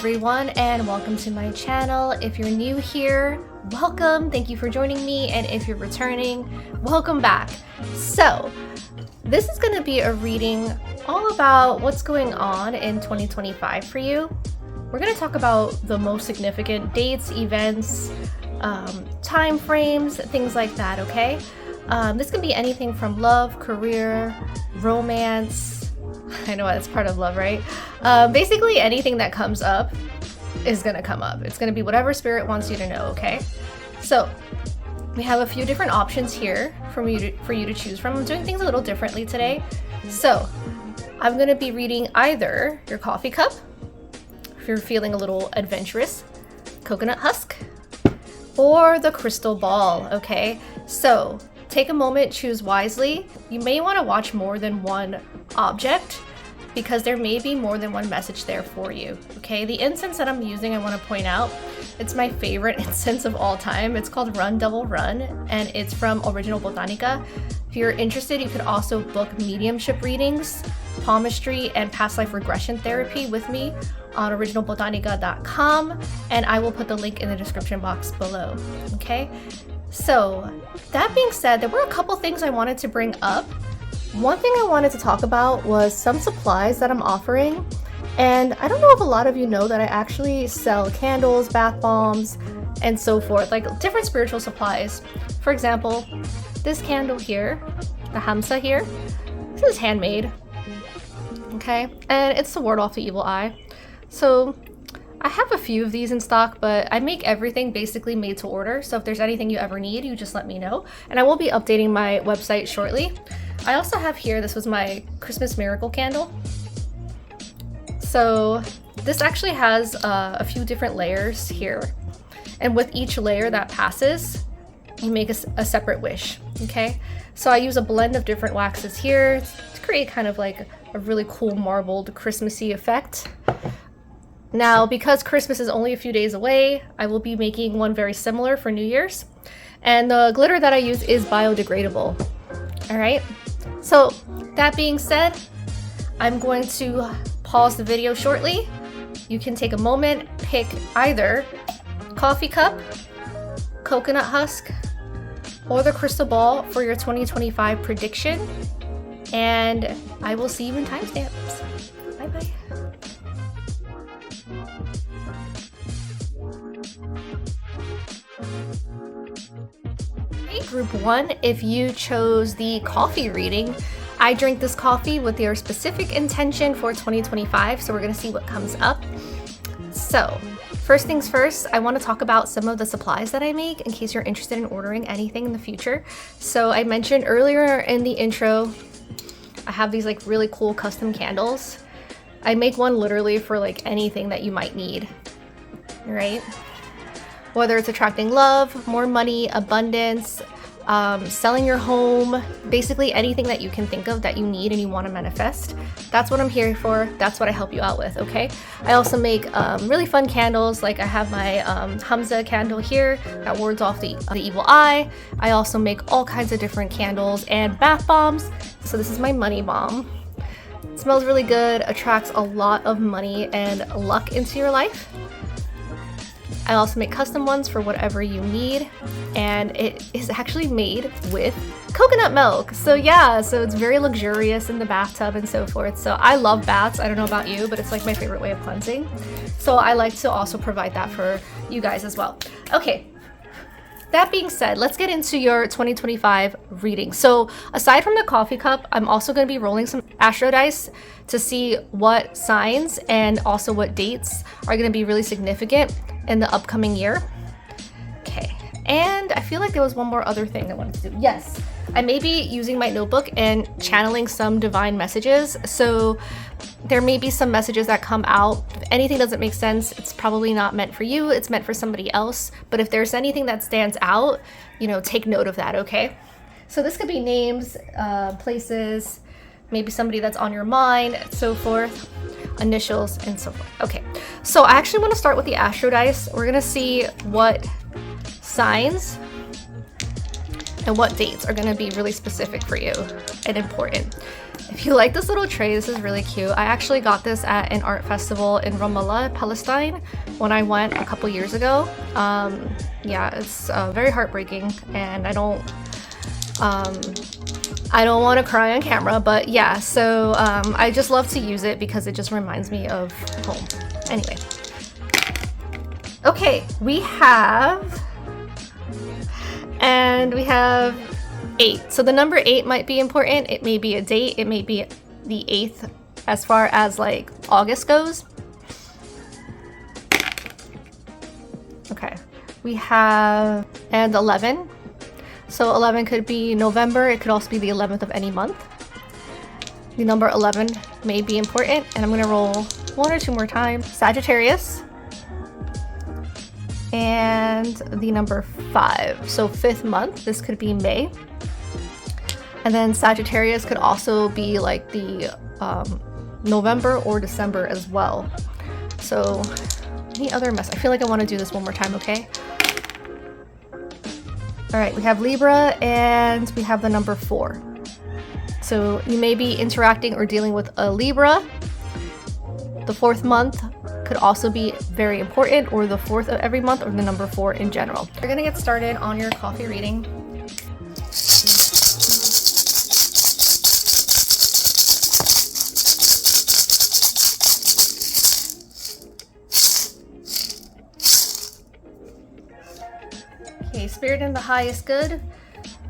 everyone, and welcome to my channel. If you're new here, welcome, thank you for joining me, and if you're returning, welcome back. So this is going to be a reading all about what's going on in 2025 for you. We're going to talk about the most significant dates, events, time frames, things like that, okay? This can be anything from love, career, romance. I know that's part of love, right? Basically anything that comes up is gonna come up. It's gonna be whatever spirit wants you to know, okay? So we have a few different options here for you to choose from. I'm doing things a little differently today. So I'm gonna be reading either your coffee cup, if you're feeling a little adventurous, coconut husk, or the crystal ball, okay? So take a moment, choose wisely. You may want to watch more than one object because there may be more than one message there for you, okay? The incense that I'm using, I want to point out, it's my favorite incense of all time. It's called Run Double Run, and it's from Original Botanica. If you're interested, you could also book mediumship readings, palmistry, and past life regression therapy with me on originalbotanica.com, and I will put the link in the description box below, okay? So that being said, there were a couple things I wanted to bring up. One thing I wanted to talk about was some supplies that I'm offering. And I don't know if a lot of you know that I actually sell candles, bath bombs, and so forth, like different spiritual supplies. For example, this candle here, the hamsa here, this is handmade, okay? And it's to ward off the evil eye. So I have a few of these in stock, but I make everything basically made to order. So if there's anything you ever need, you just let me know. And I will be updating my website shortly. I also have here, this was my Christmas miracle candle. So this actually has a few different layers here. And with each layer that passes, you make a separate wish, okay? So I use a blend of different waxes here to create kind of like a really cool marbled Christmassy effect. Now, because Christmas is only a few days away, I will be making one very similar for New Year's. And the glitter that I use is biodegradable. All right. So that being said, I'm going to pause the video shortly. You can take a moment, pick either coffee cup, coconut husk, or the crystal ball for your 2025 prediction. And I will see you in timestamps. Bye-bye. Group 1, if you chose the coffee reading, I drink this coffee with your specific intention for 2025, so we're going to see what comes up. So first things first, I want to talk about some of the supplies that I make in case you're interested in ordering anything in the future. So I mentioned earlier in the intro, I have these like really cool custom candles. I make one literally for like anything that you might need, right? Whether it's attracting love, more money, abundance, selling your home, basically anything that you can think of that you need and you want to manifest. That's what I'm here for. That's what I help you out with, okay? I also make really fun candles, like I have my Hamza candle here that wards off the evil eye. I also make all kinds of different candles and bath bombs. So this is my money bomb. It smells really good, attracts a lot of money and luck into your life. I also make custom ones for whatever you need, and it is actually made with coconut milk. So yeah, so it's very luxurious in the bathtub and so forth. So I love baths. I don't know about you, but it's like my favorite way of cleansing. So I like to also provide that for you guys as well. Okay, that being said, let's get into your 2025 reading. So aside from the coffee cup, I'm also going to be rolling some astro dice to see what signs and also what dates are going to be really significant in the upcoming year. Okay, and I feel like there was one more other thing I wanted to do. Yes, I may be using my notebook and channeling some divine messages. So there may be some messages that come out. If anything doesn't make sense, it's probably not meant for you. It's meant for somebody else. But if there's anything that stands out, you know, take note of that, okay? So this could be names, places, maybe somebody that's on your mind, so forth, initials, and so forth. Okay, so I actually want to start with the astro dice. We're gonna see what signs and what dates are gonna be really specific for you. and important. If you like this little tray, this is really cute. I actually got this at an art festival in Ramallah, Palestine, when I went a couple years ago. Yeah, it's very heartbreaking, and I don't want to cry on camera, but yeah, so I just love to use it because it just reminds me of home. Anyway. Okay, we have 8. So the number 8 might be important. It may be a date. It may be the 8th as far as like August goes. Okay, we have 11. So 11 could be November. It could also be the 11th of any month. The number 11 may be important, and I'm gonna roll 1 or 2 more times. Sagittarius. And the number 5. So 5th month, this could be May. And then Sagittarius could also be like the November or December as well. So any other mess? I feel like I want to do this one more time, okay? All right, we have Libra and we have the number 4. So you may be interacting or dealing with a Libra. The 4th month could also be very important, or the 4th of every month, or the number 4 in general. We're gonna get started on your coffee reading. Okay, Spirit in the highest good.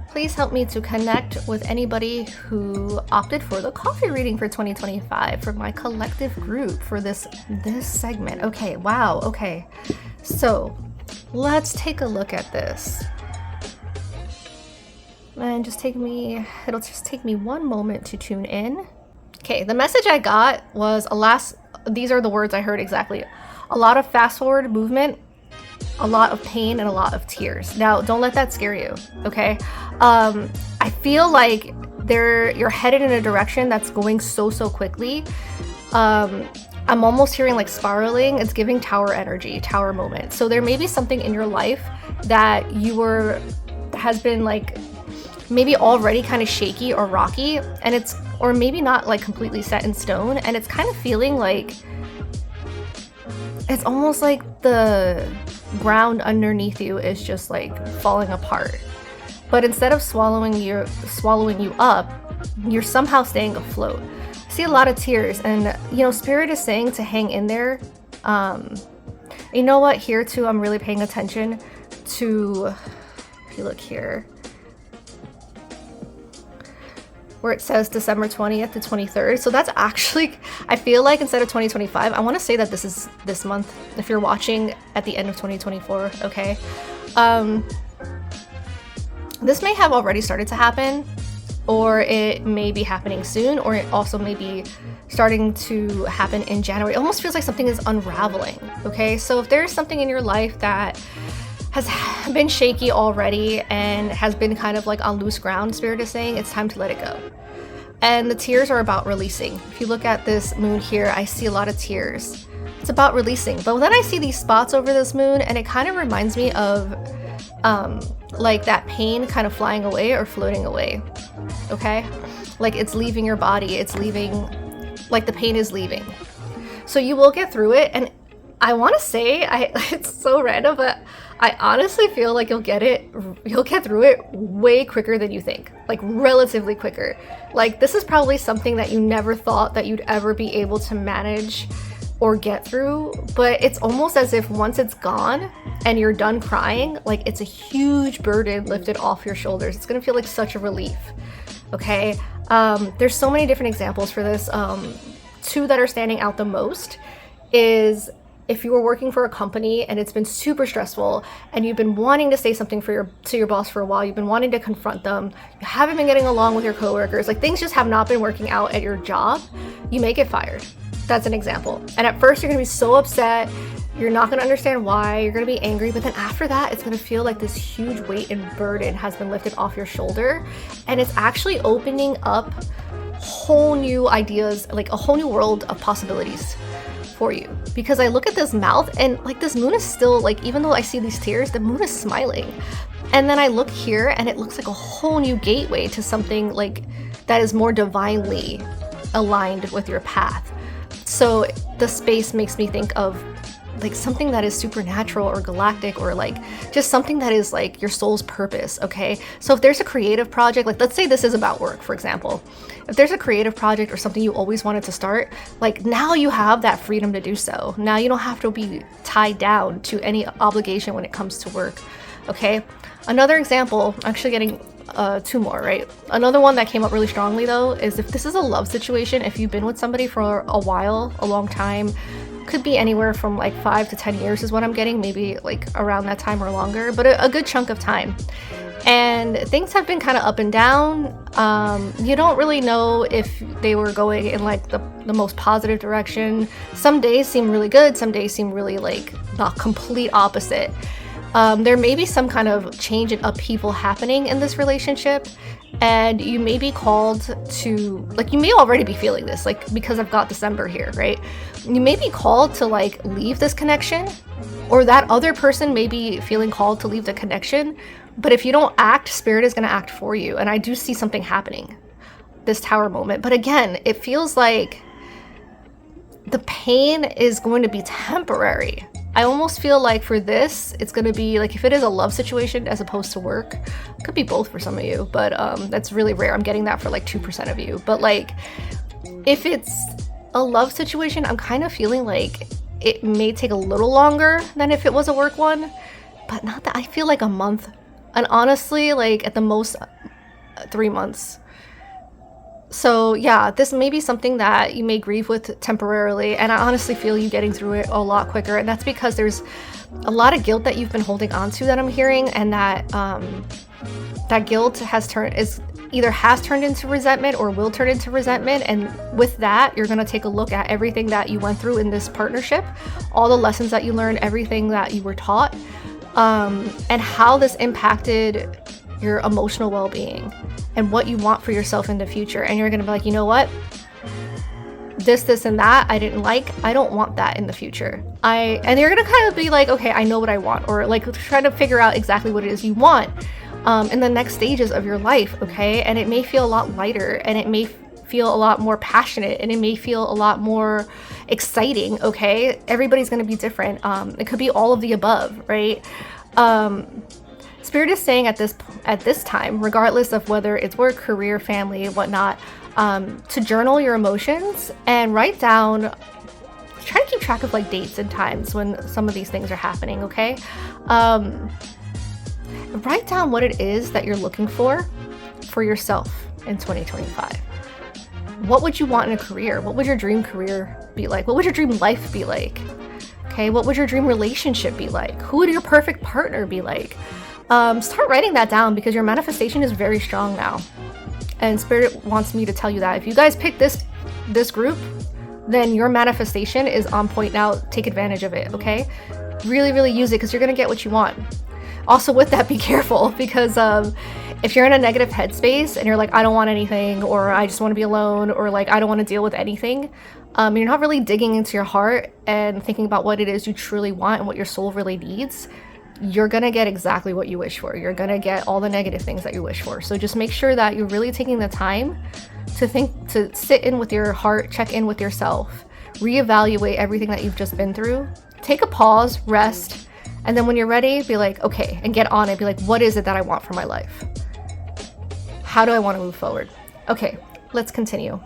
Please help me to connect with anybody who opted for the coffee reading for 2025 for my collective group for this segment. Okay, wow, okay. So let's take a look at this. And it'll just take me one moment to tune in. Okay, the message I got was these are the words I heard exactly. A lot of fast forward movement, a lot of pain, and a lot of tears. Now, don't let that scare you, okay? I feel like you're headed in a direction that's going so quickly. I'm almost hearing like spiraling. It's giving tower energy, tower moment. So there may be something in your life that has been like maybe already kind of shaky or rocky, and or maybe not like completely set in stone, and it's kind of feeling like it's almost like the ground underneath you is just like falling apart. But instead of swallowing you up, you're somehow staying afloat. I see a lot of tears, and Spirit is saying to hang in there. You know what? Here too, I'm really paying attention to, if you look here, where it says December 20th to 23rd. So that's actually, I feel like instead of 2025, I want to say that this is this month, if you're watching at the end of 2024, okay? This may have already started to happen, or it may be happening soon, or it also may be starting to happen in January. It almost feels like something is unraveling, okay? So if there's something in your life that has been shaky already and has been kind of like on loose ground, Spirit is saying it's time to let it go. And the tears are about releasing. If you look at this moon here, I see a lot of tears. It's about releasing. But then I see these spots over this moon, and it kind of reminds me of like that pain kind of flying away or floating away, okay? Like it's leaving your body, it's leaving, like the pain is leaving. So you will get through it, and I want to say, it's so random, but I honestly feel like you'll get through it way quicker than you think, like relatively quicker. Like this is probably something that you never thought that you'd ever be able to manage or get through, but it's almost as if once it's gone and you're done crying, like it's a huge burden lifted off your shoulders. It's gonna feel like such a relief, okay? There's so many different examples for this. 2 that are standing out the most is if you were working for a company and it's been super stressful and you've been wanting to say something to your boss for a while, you've been wanting to confront them, you haven't been getting along with your coworkers, like things just have not been working out at your job, you may get fired. That's an example. And at first you're gonna be so upset, you're not gonna understand why, you're gonna be angry, but then after that, it's gonna feel like this huge weight and burden has been lifted off your shoulder, and it's actually opening up whole new ideas, like a whole new world of possibilities for you. Because I look at this mouth and like this moon is still like, even though I see these tears, the moon is smiling. And then I look here and it looks like a whole new gateway to something like that is more divinely aligned with your path. So the space makes me think of like something that is supernatural or galactic, or like just something that is like your soul's purpose. Okay, so if there's a creative project, like let's say this is about work, for example, if there's a creative project or something you always wanted to start, like now you have that freedom to do so. Now you don't have to be tied down to any obligation when it comes to work. Okay, another example, actually getting two more, right? Another one that came up really strongly though is if this is a love situation, if you've been with somebody for a while, a long time, could be anywhere from like 5 to 10 years is what I'm getting, maybe like around that time or longer, but a good chunk of time. And things have been kind of up and down. You don't really know if they were going in like the most positive direction. Some days seem really good, some days seem really like the complete opposite. There may be some kind of change and upheaval happening in this relationship, and you may be called to, like, you may already be feeling this, like, because I've got December here, right? You may be called to like leave this connection, or that other person may be feeling called to leave the connection. But if you don't act, Spirit is going to act for you. And I do see something happening, this Tower moment. But again, it feels like the pain is going to be temporary. I almost feel like for this, it's going to be like, if it is a love situation as opposed to work, it could be both for some of you, but that's really rare. I'm getting that for like 2% of you. But like, if it's a love situation, I'm kind of feeling like it may take a little longer than if it was a work one, but not that. I feel like a month, and honestly, like at the most 3 months. So yeah, this may be something that you may grieve with temporarily, and I honestly feel you getting through it a lot quicker, and that's because there's a lot of guilt that you've been holding on to that I'm hearing, and that that guilt has turned into resentment or will turn into resentment. And with that, you're going to take a look at everything that you went through in this partnership, all the lessons that you learned, everything that you were taught, and how this impacted your emotional well-being and what you want for yourself in the future. And you're going to be like, you know what? This, and that I didn't like. I don't want that in the future. And you're going to kind of be like, okay, I know what I want, or like try to figure out exactly what it is you want in the next stages of your life. Okay. And it may feel a lot lighter, and it may feel a lot more passionate, and it may feel a lot more exciting. Okay. Everybody's going to be different. It could be all of the above, right? Spirit is saying at this time, regardless of whether it's work, career, family, whatnot, to journal your emotions and write down, try to keep track of like dates and times when some of these things are happening, okay? Write down what it is that you're looking for yourself in 2025. What would you want in a career? What would your dream career be like? What would your dream life be like? Okay, what would your dream relationship be like? Who would your perfect partner be like? Start writing that down, because your manifestation is very strong now. And Spirit wants me to tell you that if you guys pick this group, then your manifestation is on point now. Take advantage of it, okay? Really, really use it, because you're going to get what you want. Also with that, be careful, because if you're in a negative headspace and you're like, I don't want anything, or I just want to be alone, or like, I don't want to deal with anything, you're not really digging into your heart and thinking about what it is you truly want and what your soul really needs. You're gonna get exactly what you wish for. You're gonna get all the negative things that you wish for. So just make sure that you're really taking the time to sit in with your heart, check in with yourself, reevaluate everything that you've just been through, take a pause, rest, and then when you're ready, be like, okay, and get on it. Be like, what is it that I want for my life? How do I want to move forward? Okay, let's continue.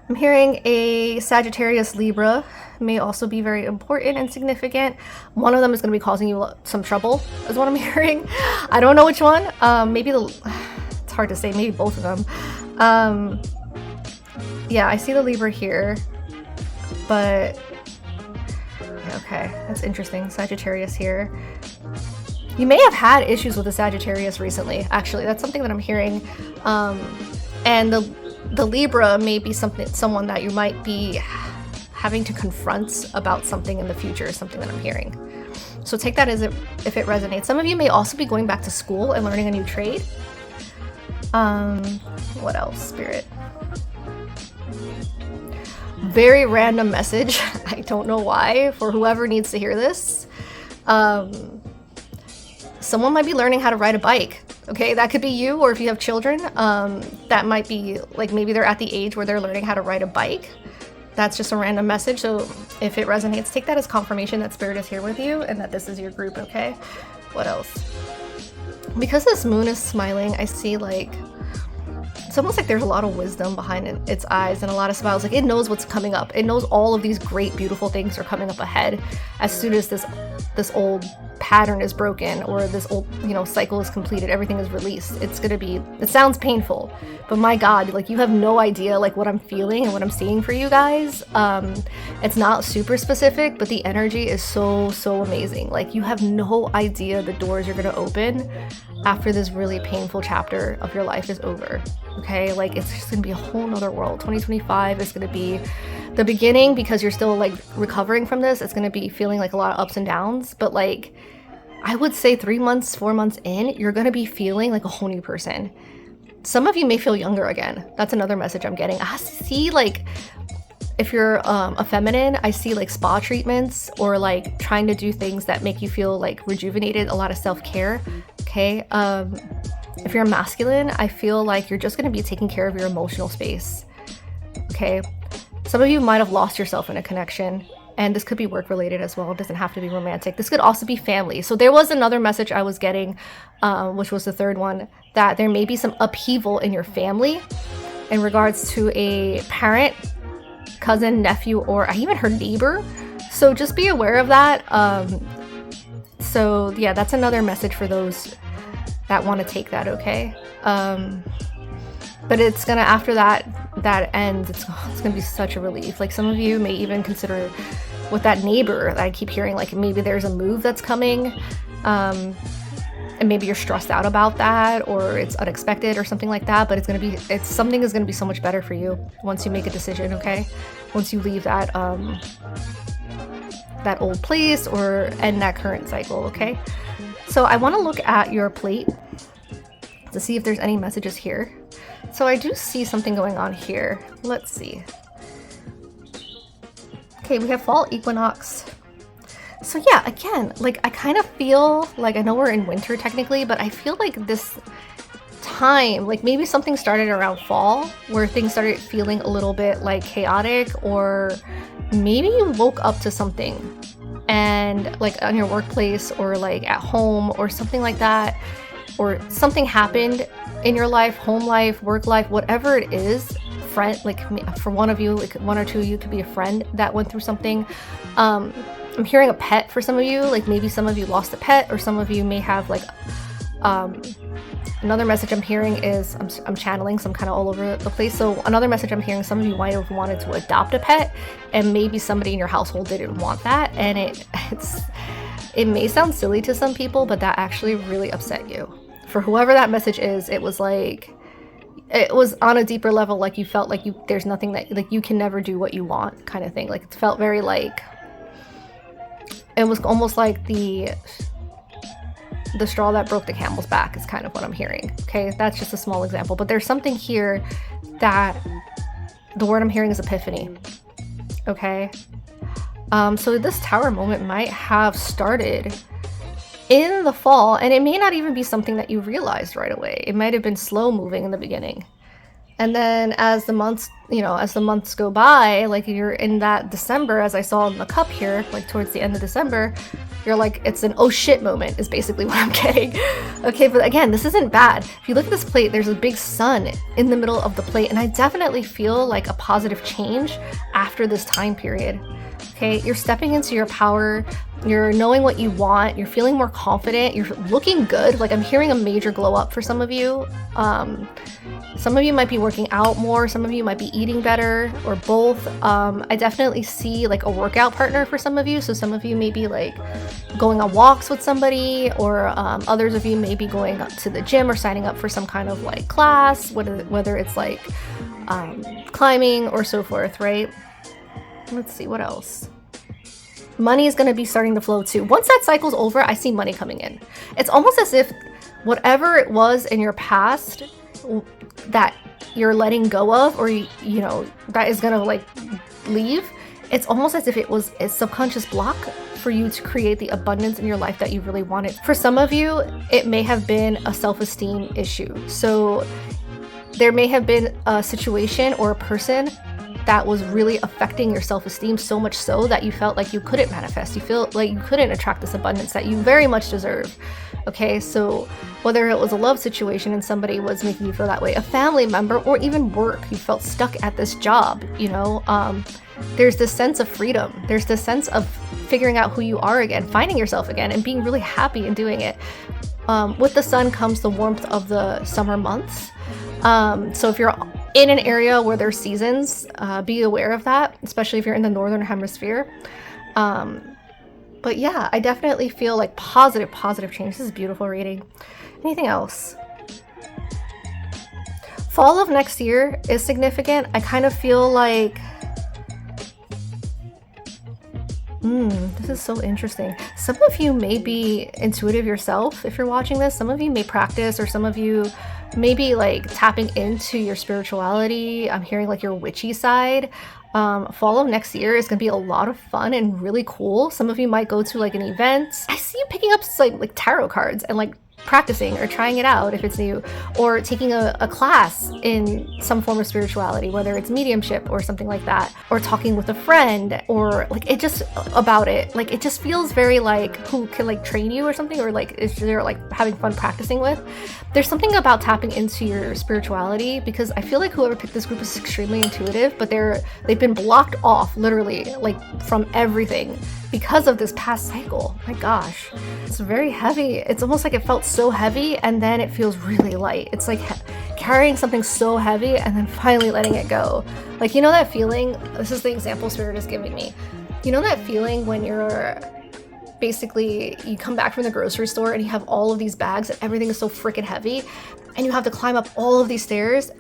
I'm hearing a Sagittarius Libra may also be very important and significant. One of them is going to be causing you some trouble, is what I'm hearing. I don't know which one. It's hard to say. Maybe both of them. Yeah, I see the Libra here, but okay, that's interesting. Sagittarius here. You may have had issues with the Sagittarius recently. Actually, that's something that I'm hearing. And the Libra may be someone that you might be having to confront about something in the future, is something that I'm hearing. So take that as if it resonates. Some of you may also be going back to school and learning a new trade. What else, Spirit? Very random message. I don't know why, for whoever needs to hear this. Someone might be learning how to ride a bike. Okay, that could be you, or if you have children, that might be like maybe they're at the age where they're learning how to ride a bike. That's just a random message. So if it resonates, take that as confirmation that spirit is here with you and that this is your group, okay? What else? Because this moon is smiling, I see like, it's almost like there's a lot of wisdom behind its eyes and a lot of smiles. Like it knows what's coming up. It knows all of these great, beautiful things are coming up ahead as soon as this old pattern is broken or this old, cycle is completed, everything is released. It's gonna be, it sounds painful, but my God, like you have no idea like what I'm feeling and what I'm seeing for you guys. It's not super specific, but the energy is so amazing. Like you have no idea the doors you're gonna open after this really painful chapter of your life is over. Okay, like it's just gonna be a whole nother world. 2025 is gonna be the beginning because you're still like recovering from this. It's gonna be feeling like a lot of ups and downs, but like I would say 3 months, 4 months in, you're gonna be feeling like a whole new person. Some of you may feel younger again. That's another message I'm getting. I see like, if you're a feminine, I see like spa treatments or like trying to do things that make you feel like rejuvenated, a lot of self-care, okay? If you're masculine, I feel like you're just gonna be taking care of your emotional space, okay? Some of you might have lost yourself in a connection, and this could be work related as well. It doesn't have to be romantic. This could also be family. So there was another message I was getting, which was the third one, that there may be some upheaval in your family in regards to a parent, cousin, nephew, or I even heard neighbor. So just be aware of that. So yeah, that's another message for those that want to take that, okay? But it's gonna, after that ends, it's gonna be such a relief. Like some of you may even consider with that neighbor that I keep hearing, like maybe there's a move that's coming, and maybe you're stressed out about that, or it's unexpected or something like that, but something is gonna be so much better for you once you make a decision, okay? Once you leave that old place or end that current cycle, okay? So I want to look at your plate to see if there's any messages here. So I do see something going on here. Let's see. Okay, we have fall equinox. So yeah, again, like I kind of feel like, I know we're in winter technically, but I feel like this time, like maybe something started around fall where things started feeling a little bit like chaotic, or maybe you woke up to something and like on your workplace or like at home or something like that, or something happened in your life, home life, work life, whatever it is. Friend, like for one of you, like one or two of you could be a friend that went through something. I'm hearing a pet for some of you, like maybe some of you lost a pet, or some of you may have like another message I'm hearing is, I'm channeling, so I'm kind of all over the place. So another message I'm hearing, some of you might have wanted to adopt a pet, and maybe somebody in your household didn't want that, and it may sound silly to some people, but that actually really upset you. For whoever that message is, it was like, it was on a deeper level, like you felt like there's nothing that, like you can never do what you want kind of thing. Like it felt very like, it was almost like the straw that broke the camel's back is kind of what I'm hearing. Okay, that's just a small example, but there's something here that the word I'm hearing is epiphany. Okay, so this tower moment might have started in the fall, and it may not even be something that you realized right away. It might have been slow moving in the beginning, and then as the months go by, like you're in that December, as I saw in the cup here, like towards the end of December, you're like, it's an oh shit moment is basically what I'm getting. Okay, but again, this isn't bad. If you look at this plate, there's a big sun in the middle of the plate, and I definitely feel like a positive change after this time period. Okay, you're stepping into your power, you're knowing what you want, you're feeling more confident, you're looking good. Like I'm hearing a major glow up for some of you. Some of you might be working out more, some of you might be eating better, or both. I definitely see like a workout partner for some of you. So some of you may be like going on walks with somebody, or others of you may be going up to the gym or signing up for some kind of like class, whether it's like climbing or so forth, right? Let's see, what else? Money is going to be starting to flow too. Once that cycle's over, I see money coming in. It's almost as if whatever it was in your past that you're letting go of, or you know, that is going to like leave, it's almost as if it was a subconscious block for you to create the abundance in your life that you really wanted. For some of you, it may have been a self-esteem issue. So there may have been a situation or a person that was really affecting your self-esteem, so much so that you felt like you couldn't manifest. You feel like you couldn't attract this abundance that you very much deserve. Okay, so whether it was a love situation and somebody was making you feel that way, a family member, or even work, you felt stuck at this job, you know, there's this sense of freedom. There's this sense of figuring out who you are again, finding yourself again, and being really happy in doing it. With the sun comes the warmth of the summer months. So if you're in an area where there's seasons, be aware of that, especially if you're in the northern hemisphere. But yeah, I definitely feel like positive change. This is beautiful reading. Anything else? Fall of next year is significant. I kind of feel like this is so interesting. Some of you may be intuitive yourself if you're watching this. Some of you may practice, or some of you may be like tapping into your spirituality. I'm hearing like your witchy side. Fall of next year is gonna be a lot of fun and really cool. Some of you might go to like an event. I see you picking up like tarot cards and like practicing or trying it out if it's new, or taking a class in some form of spirituality, whether it's mediumship or something like that, or talking with a friend, or like it just about it. Like it just feels very like who can like train you or something, or like is there like having fun practicing with. There's something about tapping into your spirituality, because I feel like whoever picked this group is extremely intuitive, but they've been blocked off literally like from everything because of this past cycle. My gosh, it's very heavy. It's almost like it felt so heavy and then it feels really light. It's like carrying something so heavy and then finally letting it go. Like, you know that feeling? This is the example Spirit is giving me. You know that feeling when you're basically, you come back from the grocery store and you have all of these bags and everything is so freaking heavy and you have to climb up all of these stairs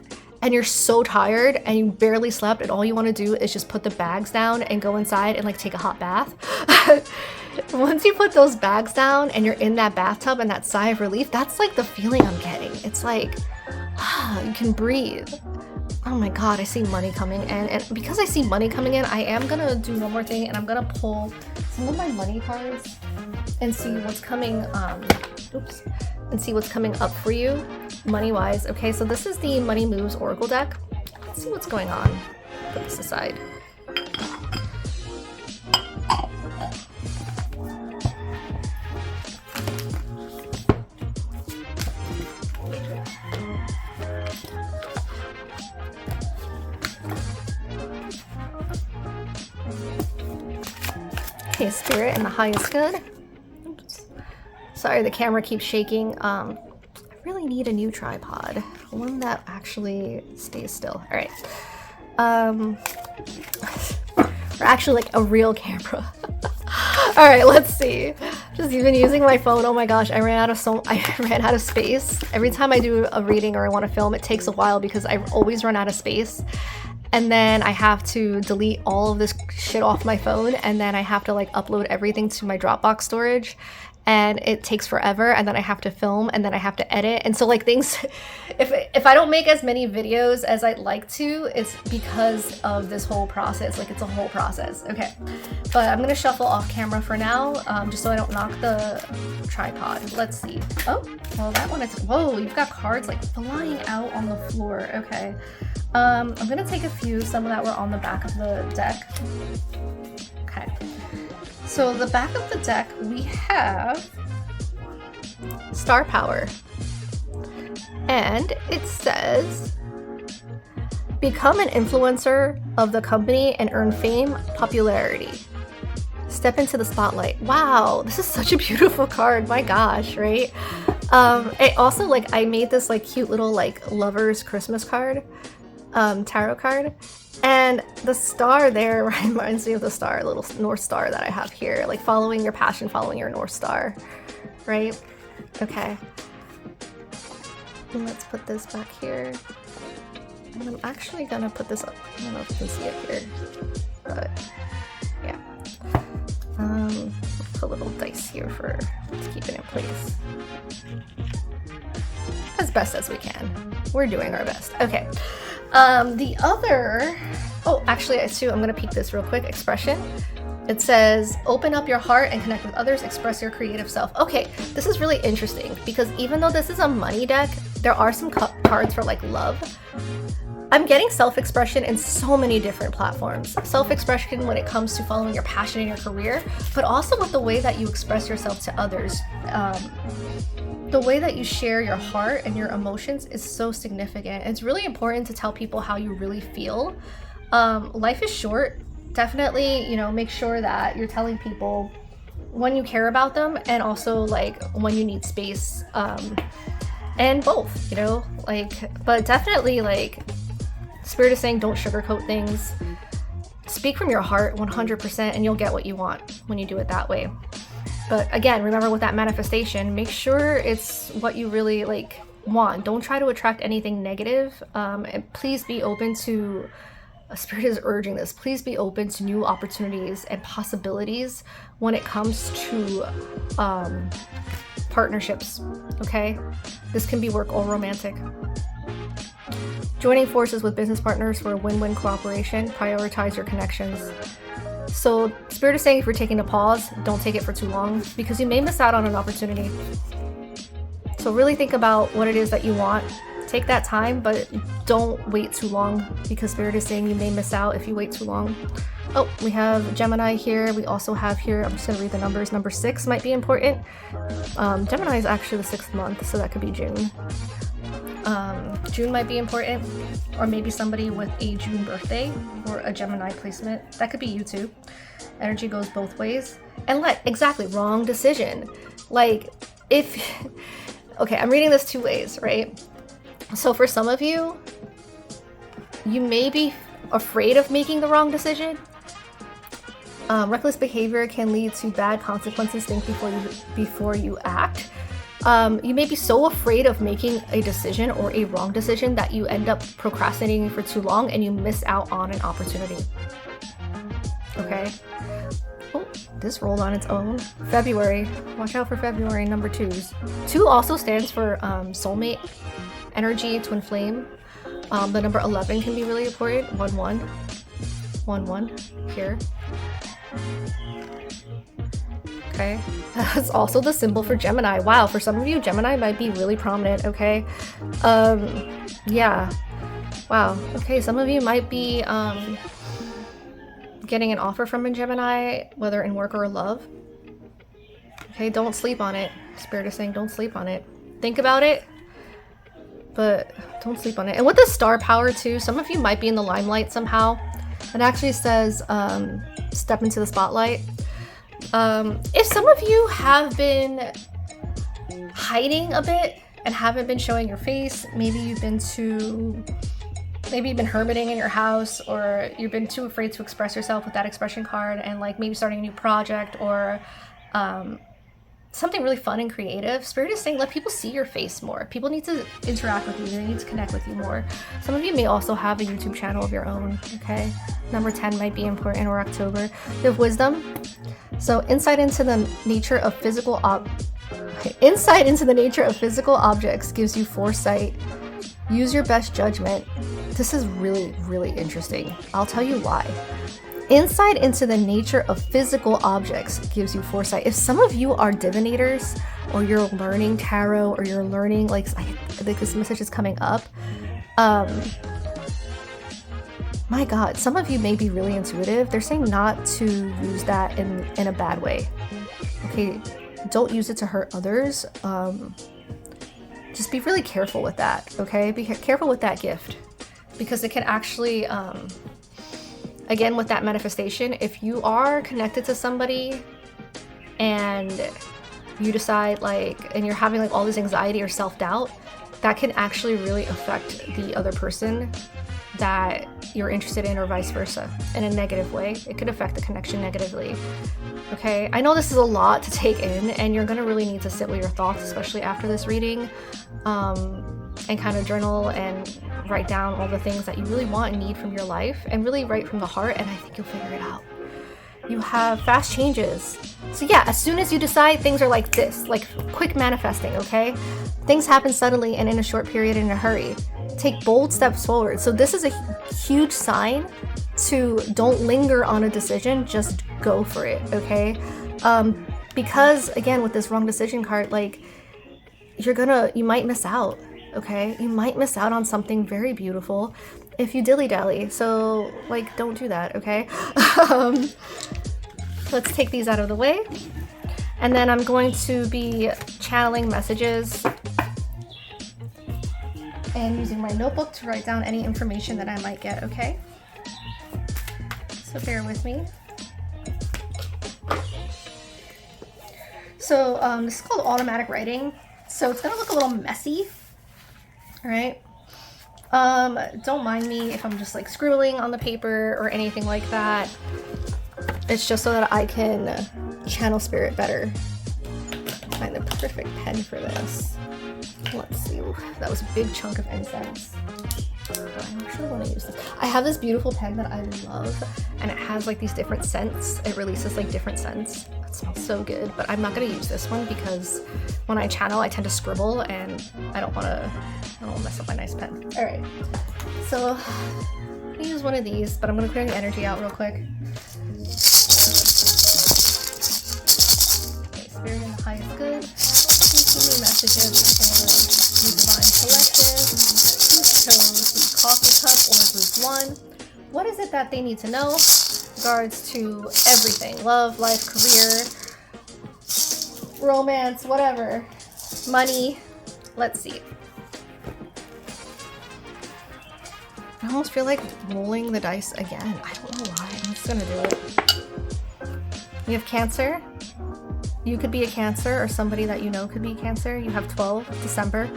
and you're so tired and you barely slept and all you want to do is just put the bags down and go inside and like take a hot bath. Once you put those bags down and you're in that bathtub and that sigh of relief, that's like the feeling I'm getting. It's like, you can breathe. Oh my God, I see money coming in. And because I see money coming in, I am gonna do one more thing and I'm gonna pull some of my money cards and see what's coming, and see what's coming up for you money-wise. Okay, so this is the Money Moves Oracle deck. Let's see what's going on. Put this aside. Okay, Spirit and the highest good. Oops. Sorry, the camera keeps shaking. I really need a new tripod. One that actually stays still. All right. Or actually like a real camera. All right, let's see. Just even using my phone. Oh my gosh, I ran out of space. Every time I do a reading or I want to film, it takes a while because I always run out of space. And then I have to delete all of this shit off my phone, and then I have to like upload everything to my Dropbox storage, and it takes forever, and then I have to film, and then I have to edit. And so like things, if I don't make as many videos as I'd like to, it's because of this whole process. Like it's a whole process. Okay, but I'm gonna shuffle off camera for now, just so I don't knock the tripod. Let's see. Oh, well that one is, whoa, you've got cards like flying out on the floor. Okay. I'm gonna take a few, some that were on the back of the deck. Okay. So the back of the deck, we have Star Power. And it says, become an influencer of the company and earn fame, popularity. Step into the spotlight. Wow, this is such a beautiful card. My gosh, right? It also, like, I made this like cute little like lover's Christmas card. Tarot card, and the star there reminds me of the star, little North Star that I have here, like following your passion, following your North Star, right? Okay, and let's put this back here, and I'm actually gonna put this up. I don't know if you can see it here, but yeah, put a little dice here to keep it in place as best as we can. We're doing our best. Okay. The other, oh, actually, I'm gonna peek this real quick. Expression. It says, open up your heart and connect with others, express your creative self. Okay, this is really interesting because even though this is a money deck, there are some cards for like love. I'm getting self-expression in so many different platforms. Self-expression when it comes to following your passion in your career, but also with the way that you express yourself to others. The way that you share your heart and your emotions is so significant. It's really important to tell people how you really feel. Life is short. Definitely, you know, make sure that you're telling people when you care about them and also like when you need space, and both, you know, like, but definitely like Spirit is saying don't sugarcoat things. Speak from your heart 100% and you'll get what you want when you do it that way. But again, remember with that manifestation, make sure it's what you really like want. Don't try to attract anything negative, and please be open to, Spirit is urging this, please be open to new opportunities and possibilities when it comes to partnerships, okay? This can be work or romantic. Joining forces with business partners for a win-win cooperation. Prioritize your connections. So Spirit is saying if you're taking a pause, don't take it for too long because you may miss out on an opportunity. So really think about what it is that you want. Take that time, but don't wait too long because Spirit is saying you may miss out if you wait too long. Oh, we have Gemini here. We also have here, I'm just going to read the numbers. Number 6 might be important. Gemini is actually the 6th month, so that could be June. June might be important, or maybe somebody with a June birthday or a Gemini placement. That could be you too. Energy goes both ways. And exactly, wrong decision. Like, if, okay, I'm reading this two ways, right? So for some of you, you may be afraid of making the wrong decision. Reckless behavior can lead to bad consequences. Think before you act. You may be so afraid of making a decision or a wrong decision that you end up procrastinating for too long and you miss out on an opportunity. Okay. Oh, this rolled on its own. February. Watch out for February number 2s. 2 also stands for soulmate energy, twin flame. The number 11 can be really important. 1-1. 1-1 here. Okay, that's also the symbol for Gemini. Wow, for some of you, Gemini might be really prominent, okay? Yeah. Wow, okay, some of you might be getting an offer from a Gemini, whether in work or love. Okay, don't sleep on it. Spirit is saying don't sleep on it. Think about it, but don't sleep on it. And with the star power too, some of you might be in the limelight somehow. It actually says step into the spotlight. If some of you have been hiding a bit and haven't been showing your face, maybe you've been hermiting in your house, or you've been too afraid to express yourself with that expression card, and like maybe starting a new project or something really fun and creative. Spirit is saying let people see your face more. People need to interact with you. They need to connect with you more. Some of you may also have a YouTube channel of your own, okay? Number 10 might be important, or October. You have wisdom. So insight into the nature of physical objects gives you foresight. Use your best judgment. This is really, really interesting. I'll tell you why. Insight into the nature of physical objects gives you foresight. If some of you are divinators, or you're learning tarot, or you're learning, like, I think this message is coming up. My God, some of you may be really intuitive. They're saying not to use that in a bad way. Okay, don't use it to hurt others. Just be really careful with that, okay? Be careful with that gift, because it can actually, again, with that manifestation, if you are connected to somebody and you decide and you're having all this anxiety or self-doubt, that can actually really affect the other person that you're interested in, or vice versa, in a negative way. It could affect the connection negatively. Okay, I know this is a lot to take in, and you're gonna really need to sit with your thoughts, especially after this reading, and kind of journal and write down all the things that you really want and need from your life, and really write from the heart, and I think you'll figure it out. You have fast changes. So yeah, as soon as you decide, things are like this, like quick manifesting, okay? Things happen suddenly and in a short period, in a hurry. take bold steps forward. So this is a huge sign to don't linger on a decision, just go for it, okay? Because again, with this wrong decision card, like you might miss out, okay? You might miss out on something very beautiful if you dilly-dally. So like, don't do that, okay? Let's take these out of the way. And then I'm going to be channeling messages and using my notebook to write down any information that I might get, okay? So bear with me. So this is called automatic writing. So it's gonna look a little messy, all right? Don't mind me if I'm just like scribbling on the paper or anything like that. It's just so that I can channel spirit better. Find the perfect pen for this. Let's see. Ooh, that was a big chunk of incense. I actually want to use this. I have this beautiful pen that I love, and it has like these different scents. It releases like different scents. It smells so good, but I'm not going to use this one because when I channel, I tend to scribble, and I don't want to mess up my nice pen. All right, so I'm going to use one of these, but I'm going to clear the energy out real quick. Okay, spirit in the highest good. Please give me messages for the Divine Collective. Chose the coffee cup or group 1. What is it that they need to know in regards to everything? Love, life, career, romance, whatever. Money. Let's see. I almost feel like rolling the dice again. I don't know why. I'm just gonna do it. You have Cancer. You could be a Cancer, or somebody that you know could be Cancer. You have 12 December,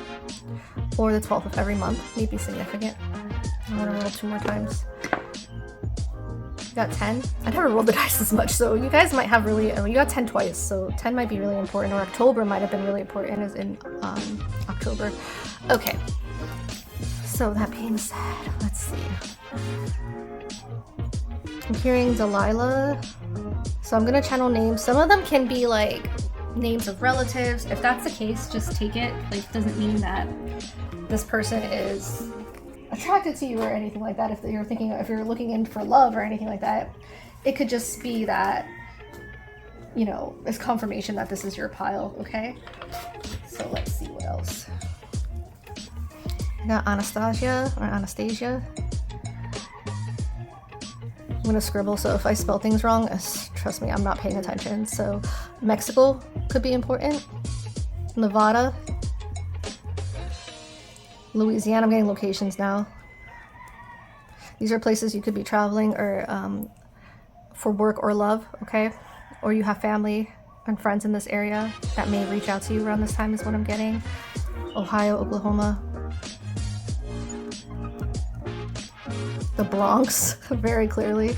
or the 12th of every month. May be significant. I'm gonna roll 2 more times. You got 10. I never rolled the dice as much, so you guys might have really. You got 10 twice, so 10 might be really important. Or October might have been really important, as in October. Okay. So that being said, let's see. I'm hearing Delilah. So I'm gonna channel names. Some of them can be like names of relatives. If that's the case, just take it. Like, doesn't mean that this person is attracted to you or anything like that. If you're looking in for love or anything like that, it could just be that, you know, it's confirmation that this is your pile, okay? So let's see what else. I got Anastasia. I'm gonna scribble, so if I spell things wrong, trust me, I'm not paying attention. So Mexico could be important. Nevada. Louisiana. I'm getting locations now. These are places you could be traveling or for work or love, okay? Or you have family and friends in this area that may reach out to you around this time is what I'm getting. Ohio, Oklahoma. The Bronx, very clearly.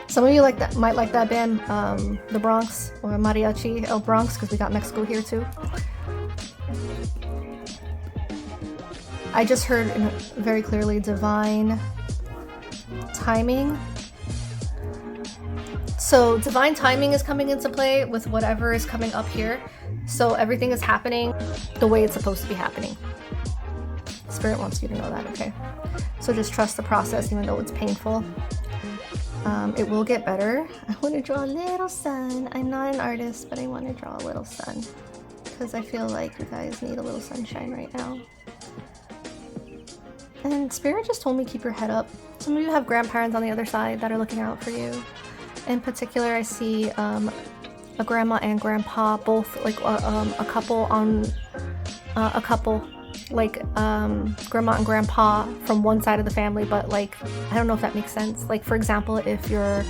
Some of you might like that band, The Bronx, or Mariachi El Bronx, because we got Mexico here too. I just heard very clearly divine timing. So divine timing is coming into play with whatever is coming up here. So everything is happening the way it's supposed to be happening. Spirit wants you to know that, okay? So just trust the process, even though it's painful. It will get better. I want to draw a little sun. I'm not an artist, but I want to draw a little sun. Because I feel like you guys need a little sunshine right now. And Spirit just told me keep your head up. Some of you have grandparents on the other side that are looking out for you. In particular, I see a grandma and grandpa, both like a couple like grandma and grandpa from one side of the family, but like I don't know if that makes sense. Like, for example, if your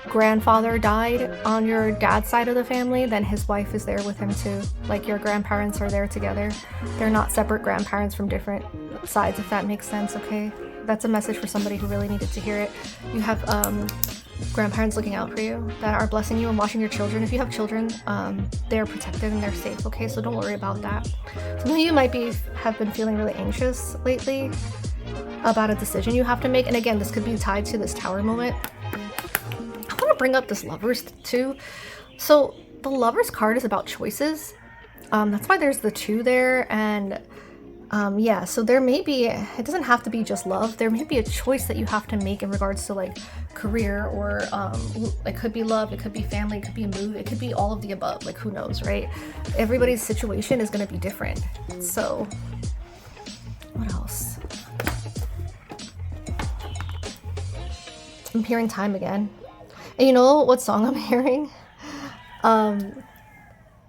grandfather died on your dad's side of the family, then his wife is there with him too. Like, your grandparents are there together. They're not separate grandparents from different sides, if that makes sense, okay? That's a message for somebody who really needed to hear it. You have grandparents looking out for you that are blessing you and watching your children. If you have children, they're protected and they're safe, okay? So don't worry about that. Some of you might have been feeling really anxious lately about a decision you have to make. And again, this could be tied to this Tower moment. I want to bring up this Lovers too. So the Lovers card is about choices. That's why there's the 2 there. And Yeah, so there may be, it doesn't have to be just love. There may be a choice that you have to make in regards to like career, or it could be love, it could be family, it could be a move, it could be all of the above. Like, who knows, right? Everybody's situation is going to be different. So what else? I'm hearing time again. And you know what song I'm hearing?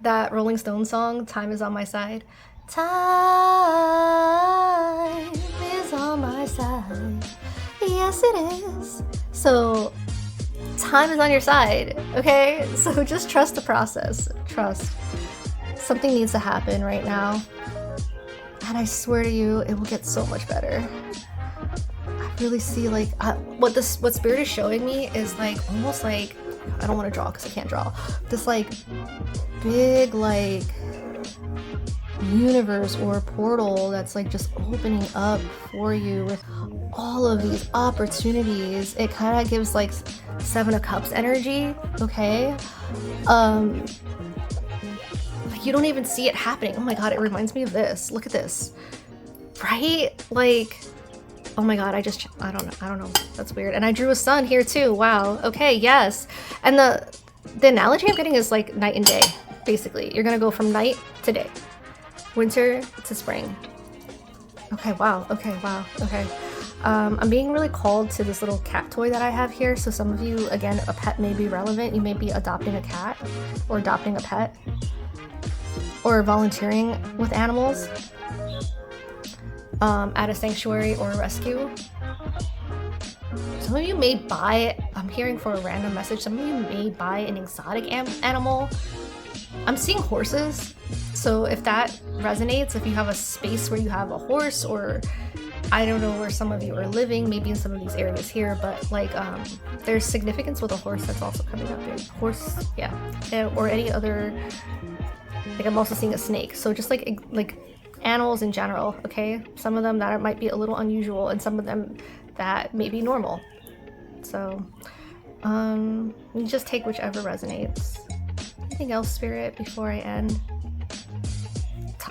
That Rolling Stone song, Time Is On My Side. Time is on my side. Yes, it is. So time is on your side, okay? So just trust the process. Trust. Something needs to happen right now. And I swear to you, it will get so much better. I really see like what Spirit is showing me is like almost like, I don't want to draw because I can't draw. This like big like universe or portal that's like just opening up for you with all of these opportunities. It kind of gives like Seven of Cups energy, okay? Like you don't even see it happening. Oh my god, it reminds me of this. Look at this. Right? Like, oh my god, I don't know. That's weird. And I drew a sun here too. Wow. Okay, yes. And the analogy I'm getting is like night and day, basically. You're gonna go from night to day. Winter to spring. Okay, wow. Okay, wow. Okay. I'm being really called to this little cat toy that I have here. So some of you, again, a pet may be relevant. You may be adopting a cat or adopting a pet or volunteering with animals at a sanctuary or a rescue. Some of you may buy, I'm hearing for a random message, some of you may buy an exotic animal. I'm seeing horses. So if that resonates, if you have a space where you have a horse, or I don't know where some of you are living, maybe in some of these areas here, but like there's significance with a horse that's also coming up here. Horse, yeah, or any other, like I'm also seeing a snake. So just like animals in general, okay? Some of them that might be a little unusual and some of them that may be normal. So you just take whichever resonates. Anything else, Spirit, before I end?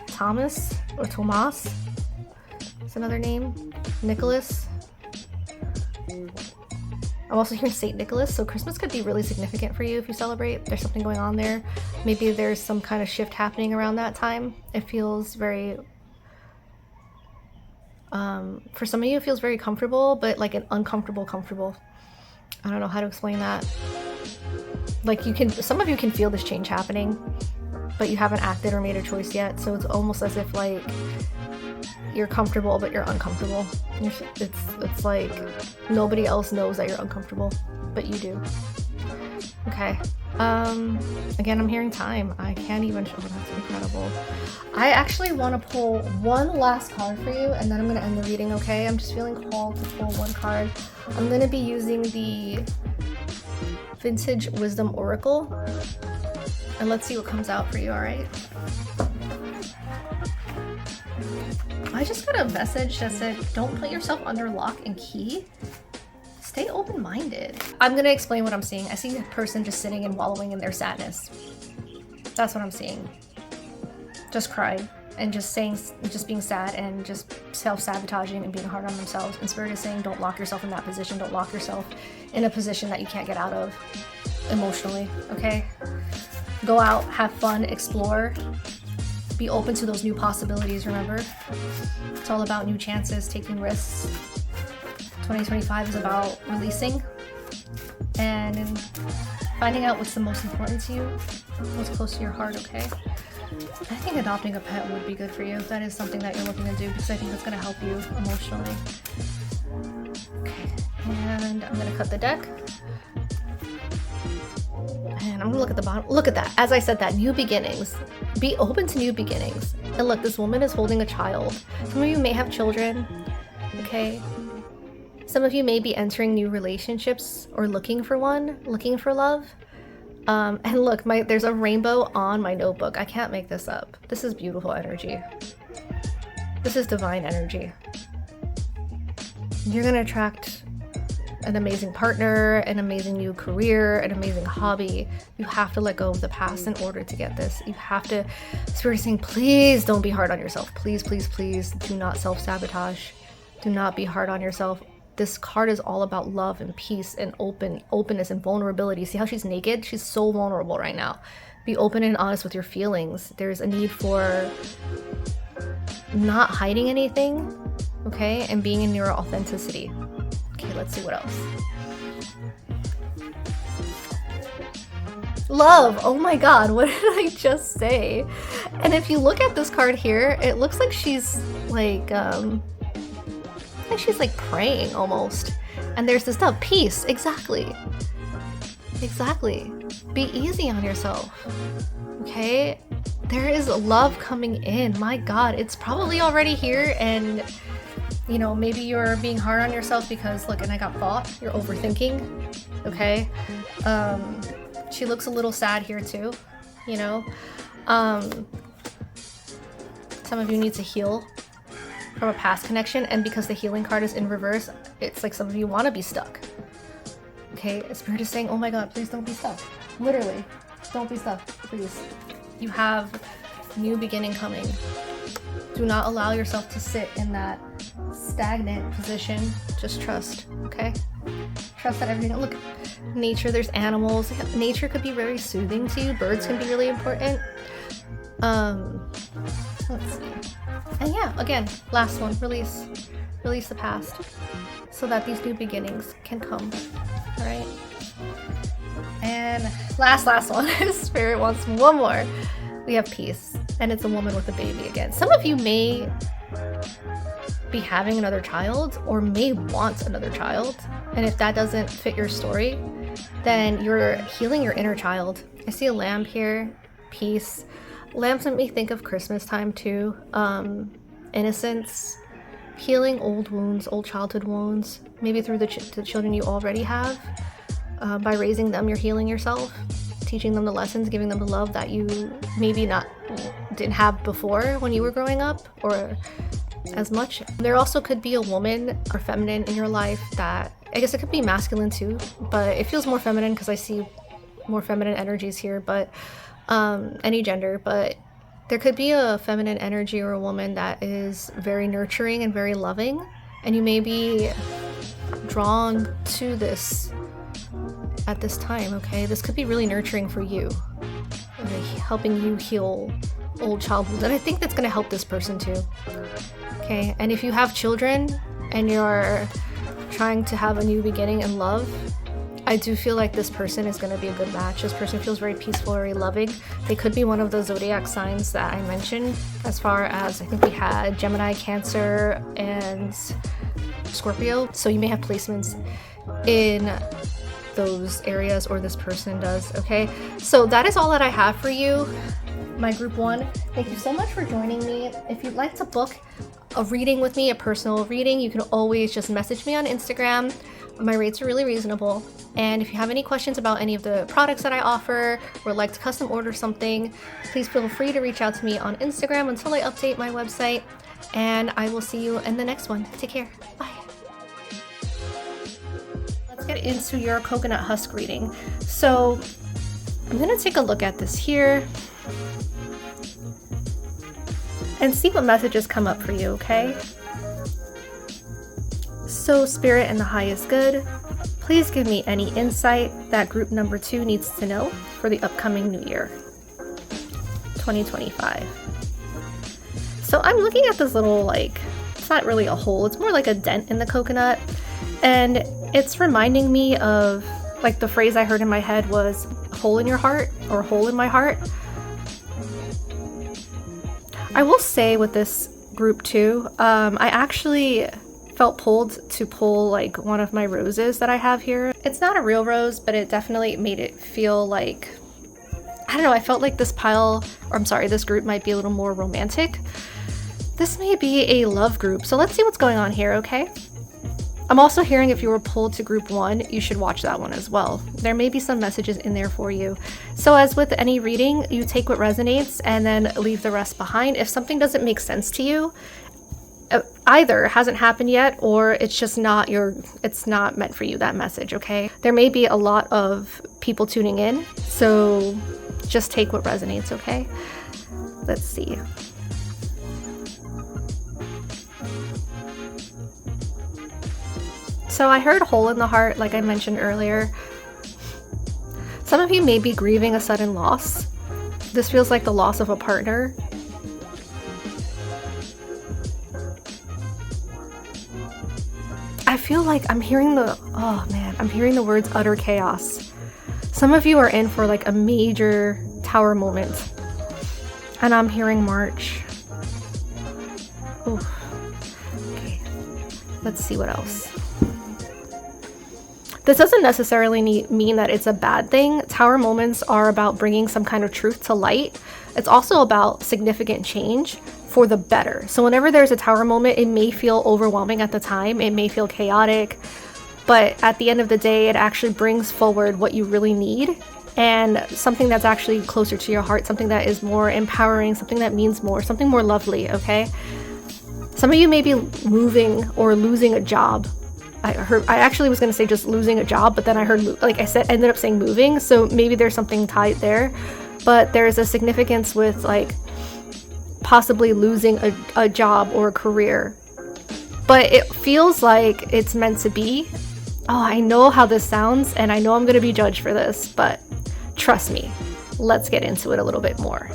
Thomas or Tomas is another name. Nicholas. I'm also hearing Saint Nicholas, so Christmas could be really significant for you if you celebrate. There's something going on there. Maybe there's some kind of shift happening around that time. It feels very for some of you it feels very comfortable, but like an uncomfortable comfortable. I don't know how to explain that. Like some of you can feel this change happening, but you haven't acted or made a choice yet. So it's almost as if like you're comfortable, but you're uncomfortable. It's like nobody else knows that you're uncomfortable, but you do. Okay. Again, I'm hearing time. I can't even show. That's incredible. I actually want to pull one last card for you, and then I'm going to end the reading, okay? I'm just feeling called to pull one card. I'm going to be using the Vintage Wisdom Oracle, and let's see what comes out for you, all right? I just got a message that said, don't put yourself under lock and key. Stay open-minded. I'm gonna explain what I'm seeing. I see a person just sitting and wallowing in their sadness. That's what I'm seeing. Just crying and just being sad and just self-sabotaging and being hard on themselves. And Spirit is saying, don't lock yourself in that position. Don't lock yourself in a position that you can't get out of emotionally, okay? Go out, have fun, explore. Be open to those new possibilities, remember? It's all about new chances, taking risks. 2025 is about releasing and finding out what's the most important to you, what's close to your heart, okay? I think adopting a pet would be good for you if that is something that you're looking to do, because I think that's going to help you emotionally. Okay, and I'm going to cut the deck. And I'm gonna look at the bottom. Look at that. As I said, that new beginnings. Be open to new beginnings. And look, this woman is holding a child. Some of you may have children, okay? Some of you may be entering new relationships or looking for one, looking for love. And look, there's a rainbow on my notebook. I can't make this up. This is beautiful energy. This is divine energy. You're gonna attract an amazing partner, an amazing new career, an amazing hobby. You have to let go of the past in order to get this. You have to, Spirit is saying, please don't be hard on yourself. Please, please, please do not self-sabotage. Do not be hard on yourself. This card is all about love and peace and openness and vulnerability. See how she's naked? She's so vulnerable right now. Be open and honest with your feelings. There's a need for not hiding anything, okay? And being in your authenticity. Okay, let's see what else. Love. Oh my god, what did I just say? And if you look at this card here, it looks like she's like she's like praying almost. And there's this stuff. Peace. Exactly. Exactly. Be easy on yourself. Okay? There is love coming in. My god, it's probably already here, and you know, maybe you're being hard on yourself because, look, and I got thought, you're overthinking. Okay? She looks a little sad here too, you know? Some of you need to heal from a past connection, and because the healing card is in reverse, it's like some of you want to be stuck. Okay, Spirit is saying, oh my god, please don't be stuck. Literally, don't be stuck, please. You have new beginning coming. Do not allow yourself to sit in that stagnant position. Just trust, okay? Trust that everything, look, nature, there's animals. Nature could be very soothing to you. Birds can be really important. Let's see. And yeah, again, last one, release the past so that these new beginnings can come. All right. And last one. Spirit wants one more. We have peace, and it's a woman with a baby again. Some of you may be having another child or may want another child, and if that doesn't fit your story, then you're healing your inner child. I see a lamb here. Peace. Lambs make me think of Christmas time too. Innocence, healing old wounds, old childhood wounds, maybe through the children you already have. By raising them, you're healing yourself, teaching them the lessons, giving them the love that you maybe didn't have before when you were growing up, or as much. There also could be a woman or feminine in your life that, I guess it could be masculine too, but it feels more feminine because I see more feminine energies here, but any gender, but there could be a feminine energy or a woman that is very nurturing and very loving, and you may be drawn to this at this time, okay? This could be really nurturing for you, okay? Helping you heal old childhood, and I think that's going to help this person too, okay? And if you have children and you're trying to have a new beginning in love, I do feel like this person is going to be a good match. This person feels very peaceful, very loving. They could be one of the zodiac signs that I mentioned, as far as I think we had Gemini, Cancer, and Scorpio. So you may have placements in those areas, or this person does, okay? So that is all that I have for you, my group 1. Thank you so much for joining me. If you'd like to book a reading with me, a personal reading, you can always just message me on Instagram. My rates are really reasonable. And if you have any questions about any of the products that I offer, or like to custom order something, please feel free to reach out to me on Instagram until I update my website. And I will see you in the next one. Take care. Bye. Let's get into your coconut husk reading. So I'm going to take a look at this here and see what messages come up for you, okay? So, Spirit and the highest good, please give me any insight that group number 2 needs to know for the upcoming new year, 2025. So I'm looking at this little, like, it's not really a hole, it's more like a dent in the coconut, and it's reminding me of, like, the phrase I heard in my head was hole in your heart, or hole in my heart. I will say with this group 2, I actually felt pulled to pull like one of my roses that I have here. It's not a real rose, but it definitely made it feel like, I don't know, I felt like this this group might be a little more romantic. This may be a love group, so let's see what's going on here, okay? I'm also hearing if you were pulled to group 1, you should watch that one as well. There may be some messages in there for you. So as with any reading, you take what resonates and then leave the rest behind. If something doesn't make sense to you, either hasn't happened yet, or it's just not it's not meant for you, that message, okay? There may be a lot of people tuning in, so just take what resonates, okay? Let's see. So I heard hole in the heart, like I mentioned earlier. Some of you may be grieving a sudden loss. This feels like the loss of a partner. I feel like I'm hearing I'm hearing the words utter chaos. Some of you are in for like a major tower moment. And I'm hearing March. Ooh. Okay, let's see what else. This doesn't necessarily mean that it's a bad thing. Tower moments are about bringing some kind of truth to light. It's also about significant change for the better. So whenever there's a tower moment, it may feel overwhelming at the time. It may feel chaotic, but at the end of the day, it actually brings forward what you really need and something that's actually closer to your heart, something that is more empowering, something that means more, something more lovely, okay? Some of you may be moving or losing a job. I actually was going to say just losing a job, but then I heard, like I said, ended up saying moving. So maybe there's something tied there, but there's a significance with like possibly losing a job or a career, but it feels like it's meant to be. Oh, I know how this sounds, and I know I'm going to be judged for this, but trust me, let's get into it a little bit more.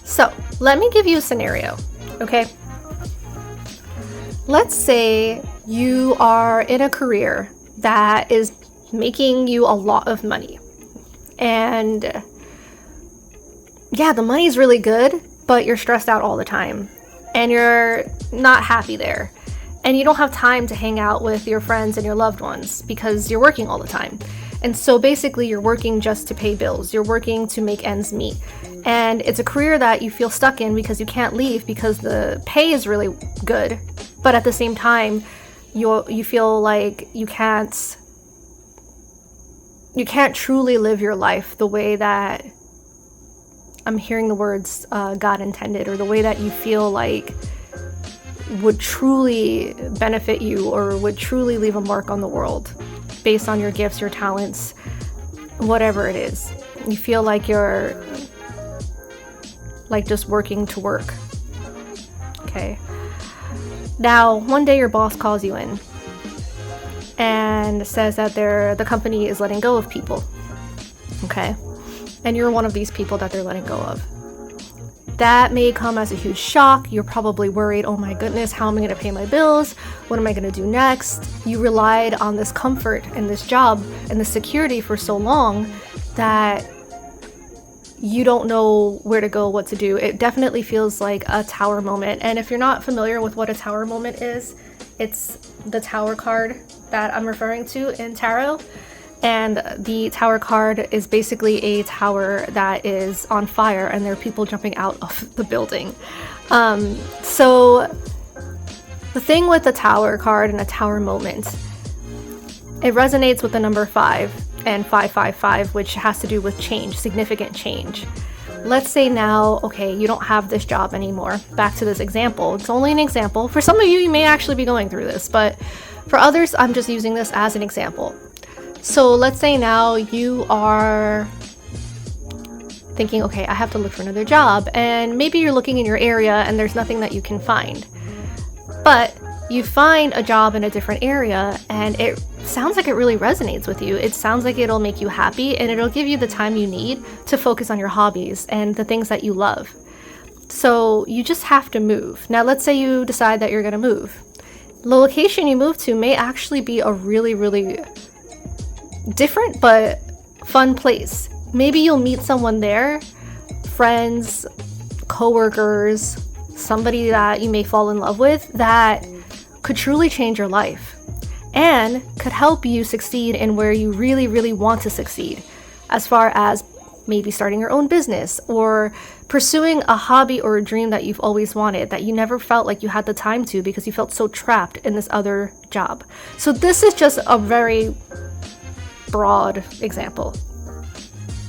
So let me give you a scenario, okay? Let's say you are in a career that is making you a lot of money. And yeah, the money's really good, but you're stressed out all the time. And you're not happy there. And you don't have time to hang out with your friends and your loved ones because you're working all the time. And so basically you're working just to pay bills. You're working to make ends meet. And it's a career that you feel stuck in because you can't leave because the pay is really good. But at the same time, you feel like you can't truly live your life the way that I'm hearing the words God intended, or the way that you feel like would truly benefit you or would truly leave a mark on the world based on your gifts, your talents, whatever it is. You feel like you're like just working to work. Okay. Now, one day your boss calls you in and says that the company is letting go of people. Okay. And you're one of these people that they're letting go of. That may come as a huge shock. You're probably worried, oh my goodness, how am I going to pay my bills? What am I going to do next? You relied on this comfort and this job and this security for so long that you don't know where to go, what to do. It definitely feels like a tower moment. And if you're not familiar with what a tower moment is, it's the tower card that I'm referring to in tarot. And the tower card is basically a tower that is on fire and there are people jumping out of the building. So the thing with the tower card and a tower moment, it resonates with the number 5 and 555, which has to do with change, significant change. Let's say now, okay, you don't have this job anymore. Back to this example. It's only an example. For some of you, you may actually be going through this, but for others, I'm just using this as an example. So let's say now you are thinking, okay, I have to look for another job, and maybe you're looking in your area and there's nothing that you can find. But you find a job in a different area and it sounds like it really resonates with you. It sounds like it'll make you happy and it'll give you the time you need to focus on your hobbies and the things that you love. So you just have to move. Now let's say you decide that you're going to move. The location you move to may actually be a really, really different but fun place. Maybe you'll meet someone there, friends, coworkers, somebody that you may fall in love with that could truly change your life and could help you succeed in where you really, really want to succeed, as far as maybe starting your own business or pursuing a hobby or a dream that you've always wanted that you never felt like you had the time to because you felt so trapped in this other job. So this is just a very broad example.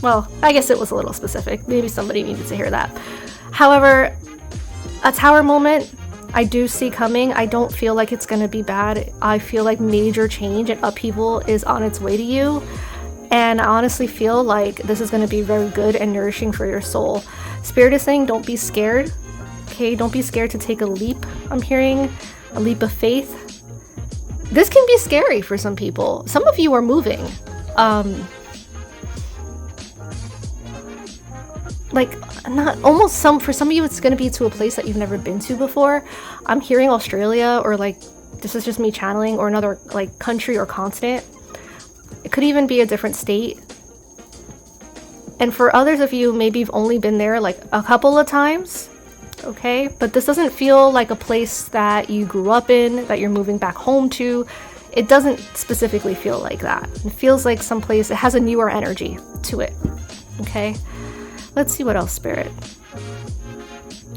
Well, I guess it was a little specific. Maybe somebody needed to hear that. However, a tower moment I do see coming. I don't feel like it's going to be bad. I feel like major change and upheaval is on its way to you. And I honestly feel like this is going to be very good and nourishing for your soul. Spirit is saying don't be scared. Okay, don't be scared to take a leap. I'm hearing a leap of faith. This can be scary for some people. Some of you are moving. For some of you it's going to be to a place that you've never been to before. I'm hearing Australia, or like this is just me channeling, or another like country or continent. It could even be a different state. And for others of you, maybe you've only been there like a couple of times. Okay, but this doesn't feel like a place that you grew up in, that you're moving back home to. It doesn't specifically feel like that. It feels like someplace, it has a newer energy to it. Okay, let's see what else, Spirit.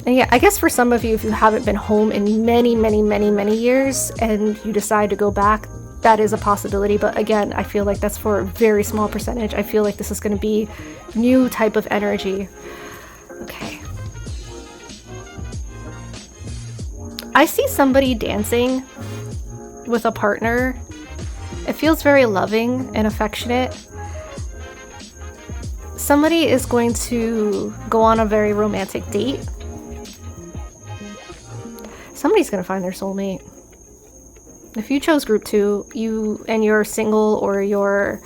And yeah, I guess for some of you, if you haven't been home in many years and you decide to go back, that is a possibility. But again, I feel like that's for a very small percentage. I feel like this is going to be new type of energy. Okay. I see somebody dancing with a partner. It feels very loving and affectionate. Somebody is going to go on a very romantic date. Somebody's going to find their soulmate. If you chose group 2, you're single or you're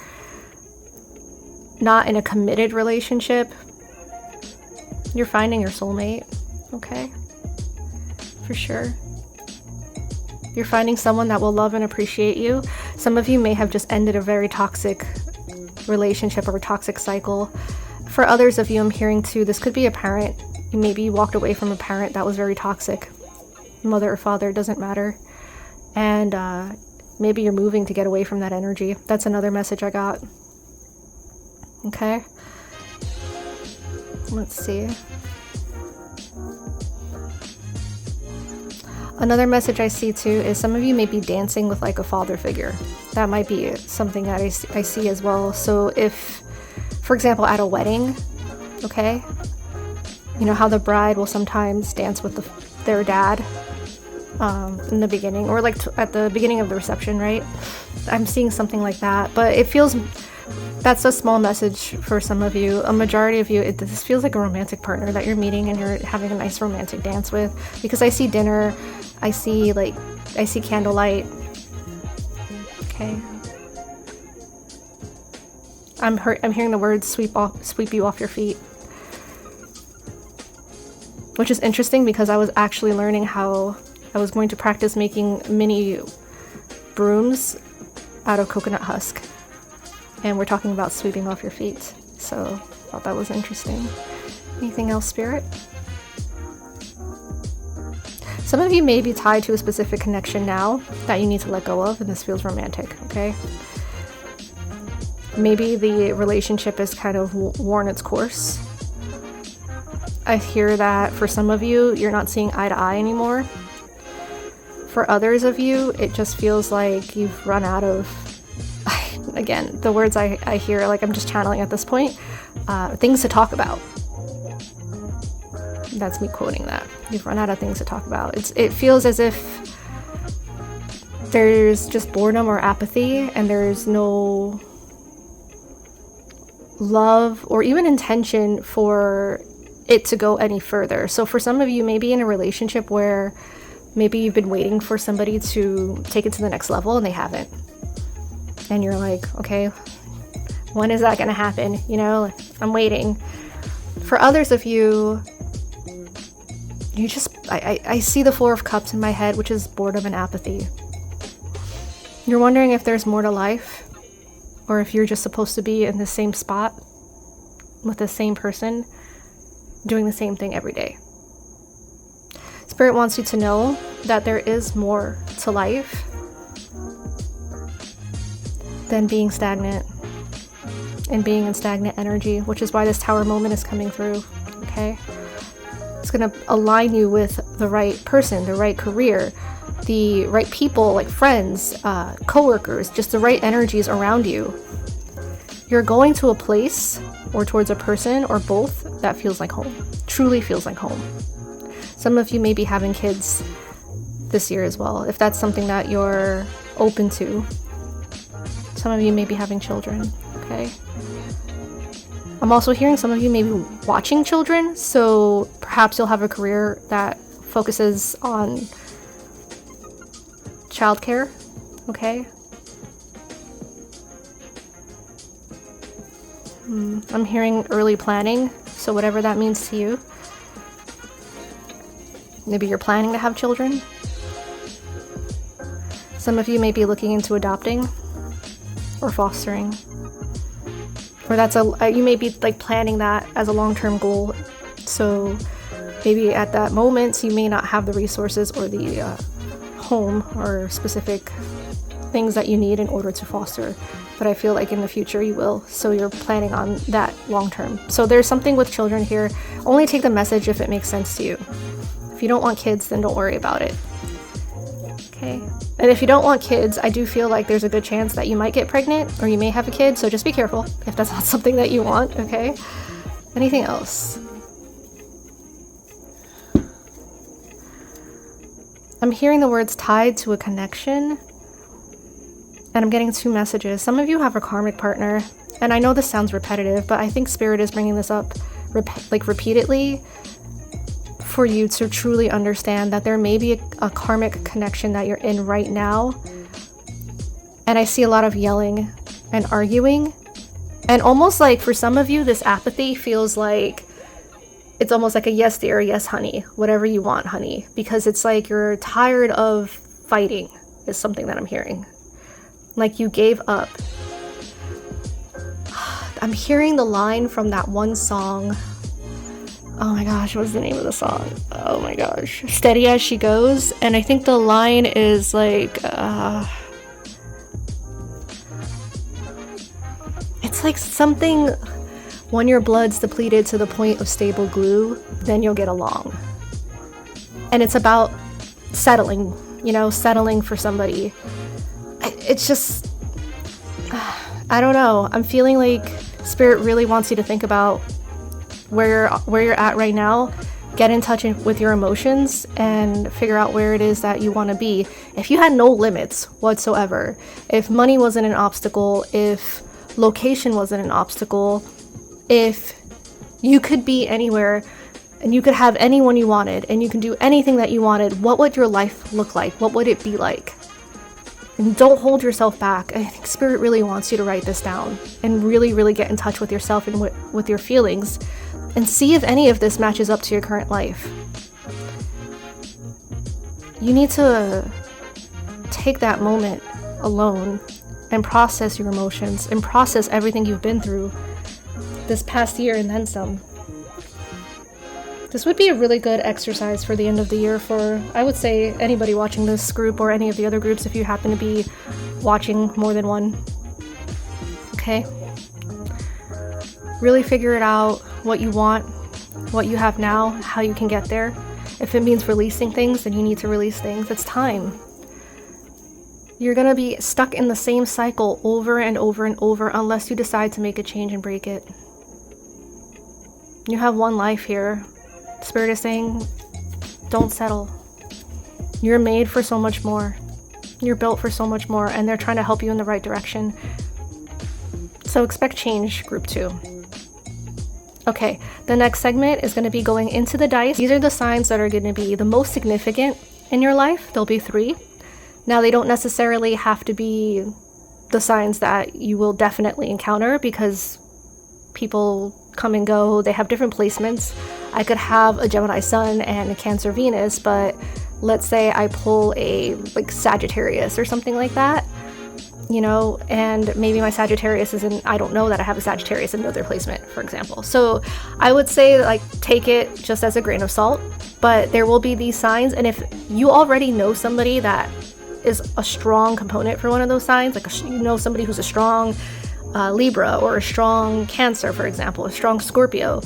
not in a committed relationship, you're finding your soulmate, okay? For sure. You're finding someone that will love and appreciate you. Some of you may have just ended a very toxic relationship or a toxic cycle. For others of you, I'm hearing too, this could be a parent. Maybe you walked away from a parent that was very toxic. Mother or father, doesn't matter. And maybe you're moving to get away from that energy. That's another message I got. Okay. Let's see. Another message I see too is some of you may be dancing with like a father figure. That might be something that I see as well. So if, for example, at a wedding, okay, you know how the bride will sometimes dance with their dad in the beginning, or like at the beginning of the reception, right? I'm seeing something like that, but it feels, that's a small message for some of you. A majority of you, this feels like a romantic partner that you're meeting and you're having a nice romantic dance with, because I see dinner, I see candlelight. Okay. I'm hearing the words sweep you off your feet. Which is interesting because I was actually learning how I was going to practice making mini brooms out of coconut husk. And we're talking about sweeping off your feet. So I thought that was interesting. Anything else, Spirit? Some of you may be tied to a specific connection now that you need to let go of, and this feels romantic, okay? Maybe the relationship has kind of worn its course. I hear that for some of you, you're not seeing eye to eye anymore. For others of you, it just feels like you've run out of, again, the words I hear, like I'm just channeling at this point, things to talk about. That's me quoting that. You've run out of things to talk about. It feels as if there's just boredom or apathy, and there's no love or even intention for it to go any further. So for some of you, maybe in a relationship where maybe you've been waiting for somebody to take it to the next level and they haven't. And you're like, okay, when is that going to happen? You know, I'm waiting. For others of you, I see the Four of Cups in my head, which is boredom and apathy. You're wondering if there's more to life, or if you're just supposed to be in the same spot with the same person doing the same thing every day. Spirit wants you to know that there is more to life than being stagnant and being in stagnant energy, which is why this tower moment is coming through, okay? It's going to align you with the right person, the right career, the right people, like friends, coworkers, just the right energies around you. You're going to a place or towards a person or both that feels like home, truly feels like home. Some of you may be having kids this year as well, if that's something that you're open to. Some of you may be having children, okay? I'm also hearing some of you may be watching children, so perhaps you'll have a career that focuses on childcare, okay? I'm hearing early planning, so whatever that means to you. Maybe you're planning to have children. Some of you may be looking into adopting or fostering. Or you may be like planning that as a long-term goal. So maybe at that moment you may not have the resources or the home or specific things that you need in order to foster. But I feel like in the future you will. So you're planning on that long-term. So there's something with children here. Only take the message if it makes sense to you. If you don't want kids, then don't worry about it. Okay? And if you don't want kids, I do feel like there's a good chance that you might get pregnant or you may have a kid, so just be careful if that's not something that you want, okay? Anything else? I'm hearing the words tied to a connection, and I'm getting 2 messages. Some of you have a karmic partner, and I know this sounds repetitive, but I think Spirit is bringing this up repeatedly for you to truly understand that there may be a karmic connection that you're in right now. And I see a lot of yelling and arguing, and almost like for some of you this apathy feels like it's almost like a yes dear, yes honey, whatever you want honey, because it's like you're tired of fighting is something that I'm hearing, like you gave up. I'm hearing the line from that one song. Oh my gosh, what's the name of the song? Oh my gosh. Steady as She Goes. And I think the line is like, it's like something, when your blood's depleted to the point of stable glue, then you'll get along. And it's about settling, settling for somebody. It's just, I don't know. I'm feeling like Spirit really wants you to think about where you're at right now. Get in touch with your emotions and figure out where it is that you want to be. If you had no limits whatsoever, if money wasn't an obstacle, if location wasn't an obstacle, if you could be anywhere and you could have anyone you wanted and you can do anything that you wanted, what would your life look like? What would it be like? And don't hold yourself back. I think Spirit really wants you to write this down and really, really get in touch with yourself and with your feelings, and see if any of this matches up to your current life. You need to take that moment alone and process your emotions and process everything you've been through this past year and then some. This would be a really good exercise for the end of the year for, I would say, anybody watching this group or any of the other groups if you happen to be watching more than one. Okay? Really figure it out, what you want, what you have now, how you can get there. If it means releasing things, then you need to release things. It's time. You're gonna be stuck in the same cycle over and over and over unless you decide to make a change and break it. You have one life here. Spirit is saying, don't settle. You're made for so much more. You're built for so much more, and they're trying to help you in the right direction. So expect change, group 2. Okay, the next segment is going to be going into the dice. These are the signs that are going to be the most significant in your life. There'll be 3. Now, they don't necessarily have to be the signs that you will definitely encounter, because people come and go. They have different placements. I could have a Gemini Sun and a Cancer Venus, but let's say I pull a Sagittarius or something like that, and maybe my Sagittarius isn't, I don't know that I have a Sagittarius in another placement, for example. So I would say take it just as a grain of salt, but there will be these signs. And if you already know somebody that is a strong component for one of those signs, somebody who's a strong Libra or a strong Cancer, for example, a strong Scorpio,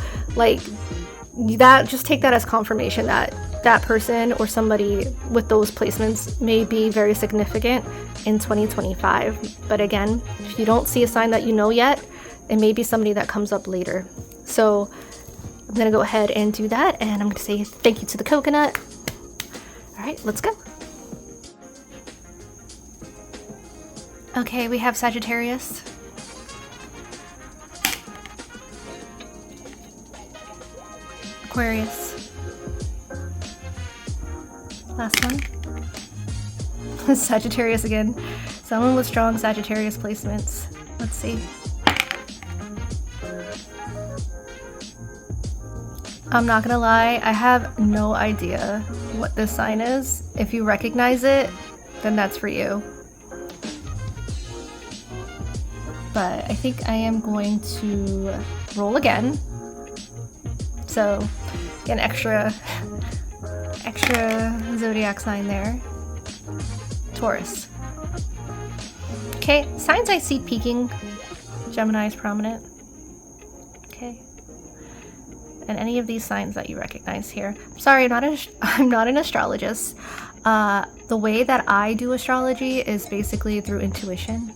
that, just take that as confirmation that that person or somebody with those placements may be very significant in 2025. But again, if you don't see a sign that you know yet, it may be somebody that comes up later. So I'm going to go ahead and do that, and I'm going to say thank you to the coconut. All right, let's go. Okay, we have Sagittarius. Aquarius. Last one. Sagittarius again. Someone with strong Sagittarius placements. Let's see. I'm not gonna lie, I have no idea what this sign is. If you recognize it, then that's for you. But I think I am going to roll again. So, get an extra zodiac sign there. Taurus. Okay, signs I see peaking. Gemini is prominent. Okay. And any of these signs that you recognize here. Sorry, I'm not an astrologist. The way that I do astrology is basically through intuition.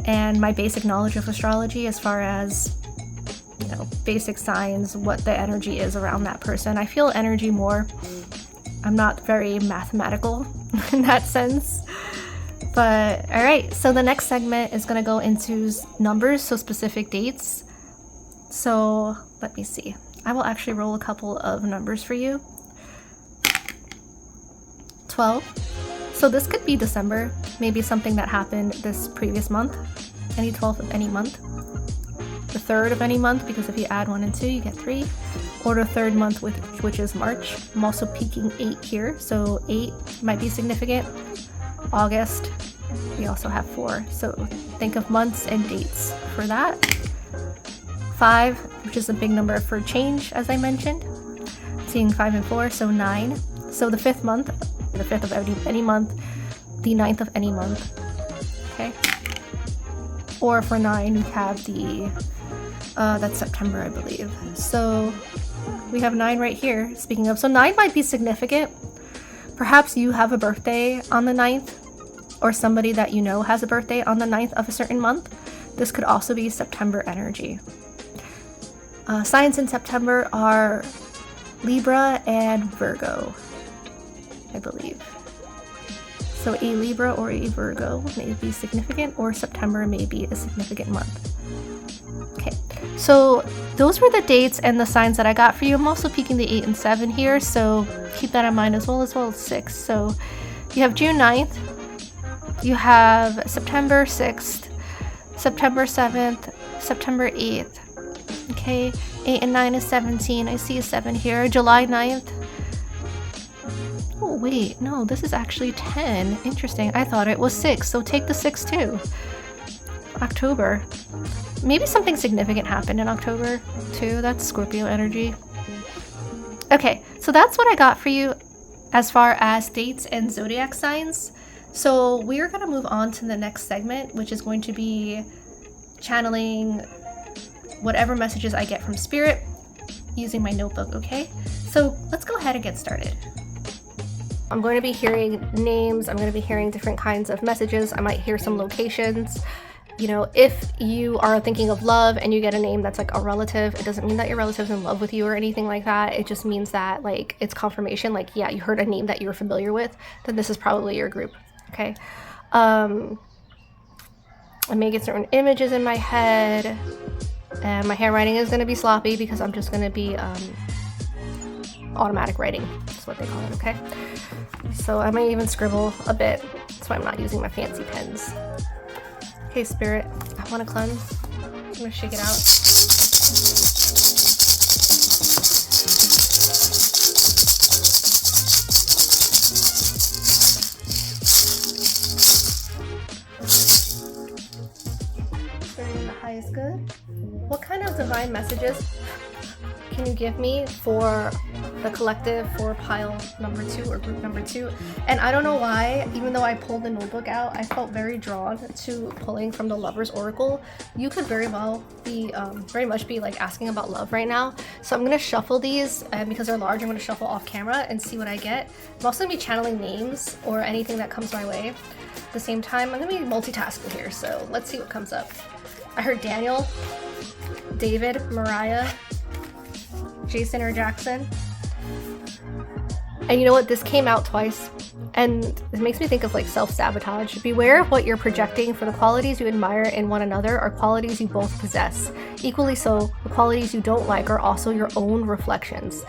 And my basic knowledge of astrology as far as, you know, basic signs, what the energy is around that person. I feel energy more. I'm not very mathematical in that sense. But alright, so the next segment is going to go into numbers, so specific dates. So let me see. I will actually roll a couple of numbers for you. 12. So this could be December, maybe something that happened this previous month. Any 12th of any month. The 3rd of any month, because if you add 1 and 2, you get 3. Or the 3rd month, which is March. I'm also peaking 8 here, so 8 might be significant. August, we also have 4. So think of months and dates for that. 5, which is a big number for change, as I mentioned. Seeing 5 and 4, so 9. So the 5th month, the 5th of any month, the 9th of any month. Okay. Or for 9, we have the, that's September, I believe. So we have 9 right here, speaking of. So 9 might be significant. Perhaps you have a birthday on the 9th, or somebody that you know has a birthday on the 9th of a certain month. This could also be September energy. Signs in September are Libra and Virgo, I believe. So a Libra or a Virgo may be significant, or September may be a significant month. Okay, so those were the dates and the signs that I got for you. I'm also peeking the 8 and 7 here, so keep that in mind as well as 6. So you have June 9th, you have September 6th, September 7th, September 8th. Okay, 8 and 9 is 17. I see a 7 here. July 9th. Oh, wait. No, this is actually 10. Interesting. I thought it was 6, so take the 6 too. October. Maybe something significant happened in October too. That's Scorpio energy. Okay, so that's what I got for you as far as dates and zodiac signs. So we're going to move on to the next segment, which is going to be channeling whatever messages I get from spirit using my notebook, okay? So let's go ahead and get started. I'm going to be hearing names, I'm going to be hearing different kinds of messages, I might hear some locations. You know, if you are thinking of love and you get a name that's like a relative, it doesn't mean that your relative's in love with you or anything like that. It just means that, like, it's confirmation, like, yeah, you heard a name that you're familiar with, then this is probably your group, okay? I may get certain images in my head. And my handwriting is going to be sloppy because I'm just going to be automatic writing. That's what they call it, okay? So I might even scribble a bit. That's why I'm not using my fancy pens. Okay, spirit, I want to cleanse. I'm going to shake it out. Spirit in the highest good. What kind of divine messages can you give me for the collective, for pile number 2 or group number 2? And I don't know why, even though I pulled the notebook out, I felt very drawn to pulling from the Lover's Oracle. You could very well be, very much be like asking about love right now. So I'm going to shuffle these, and because they're large, I'm going to shuffle off camera and see what I get. I'm also going to be channeling names or anything that comes my way. At the same time, I'm going to be multitasking here, so let's see what comes up. I heard Daniel, David, Mariah, Jason or Jackson. And you know what? This came out twice, And it makes me think of like self-sabotage. Beware of what you're projecting, for the qualities you admire in one another are qualities you both possess. Equally so, the qualities you don't like are also your own reflections.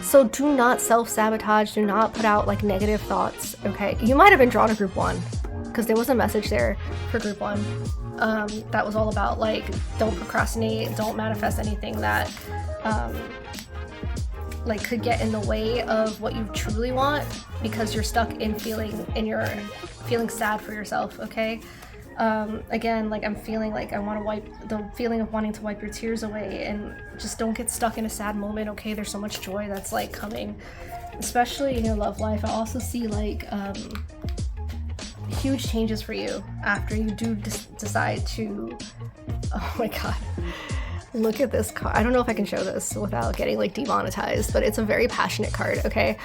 So do not self-sabotage, do not put out like negative thoughts, okay? You might have been drawn to group 1 because there was a message there for group 1 that was all about like, don't procrastinate, don't manifest anything that like could get in the way of what you truly want, because you're stuck in you're feeling sad for yourself, okay? Again, like I'm feeling like I want to wipe the feeling of wanting to wipe your tears away, and just don't get stuck in a sad moment, okay? There's so much joy that's like coming, especially in your love life. I also see like huge changes for you after you do decide to, oh my god, look at this card. I don't know if I can show this without getting like demonetized, but it's a very passionate card, okay?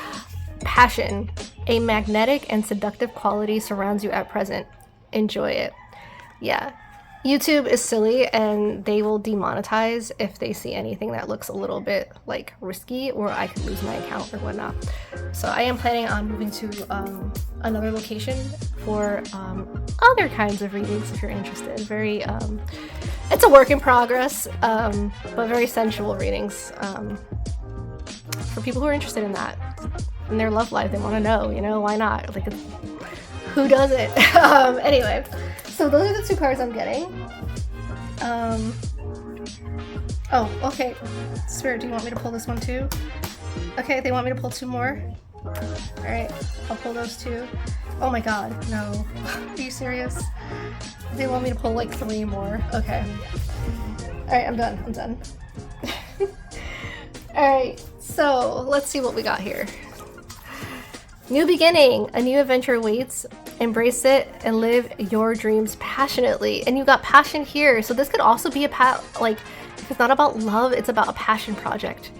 Passion, a magnetic and seductive quality surrounds you at present. Enjoy it. Yeah, YouTube is silly and they will demonetize if they see anything that looks a little bit like risky, or I could lose my account or whatnot. So I am planning on moving to another location for other kinds of readings if you're interested. Very it's a work in progress, but very sensual readings for people who are interested in that, in their love life. They want to know, you know, why not? Like, who doesn't? Anyway, so those are the 2 cards I'm getting. Oh, okay. Spirit, do you want me to pull this one too? Okay, they want me to pull 2 more. All right, I'll pull those 2. Oh my god, no. Are you serious? They want me to pull like 3 more. Okay. Alright, I'm done. Alright, so let's see what we got here. New beginning. A new adventure awaits. Embrace it and live your dreams passionately. And you got passion here. So this could also be like, if it's not about love, it's about a passion project.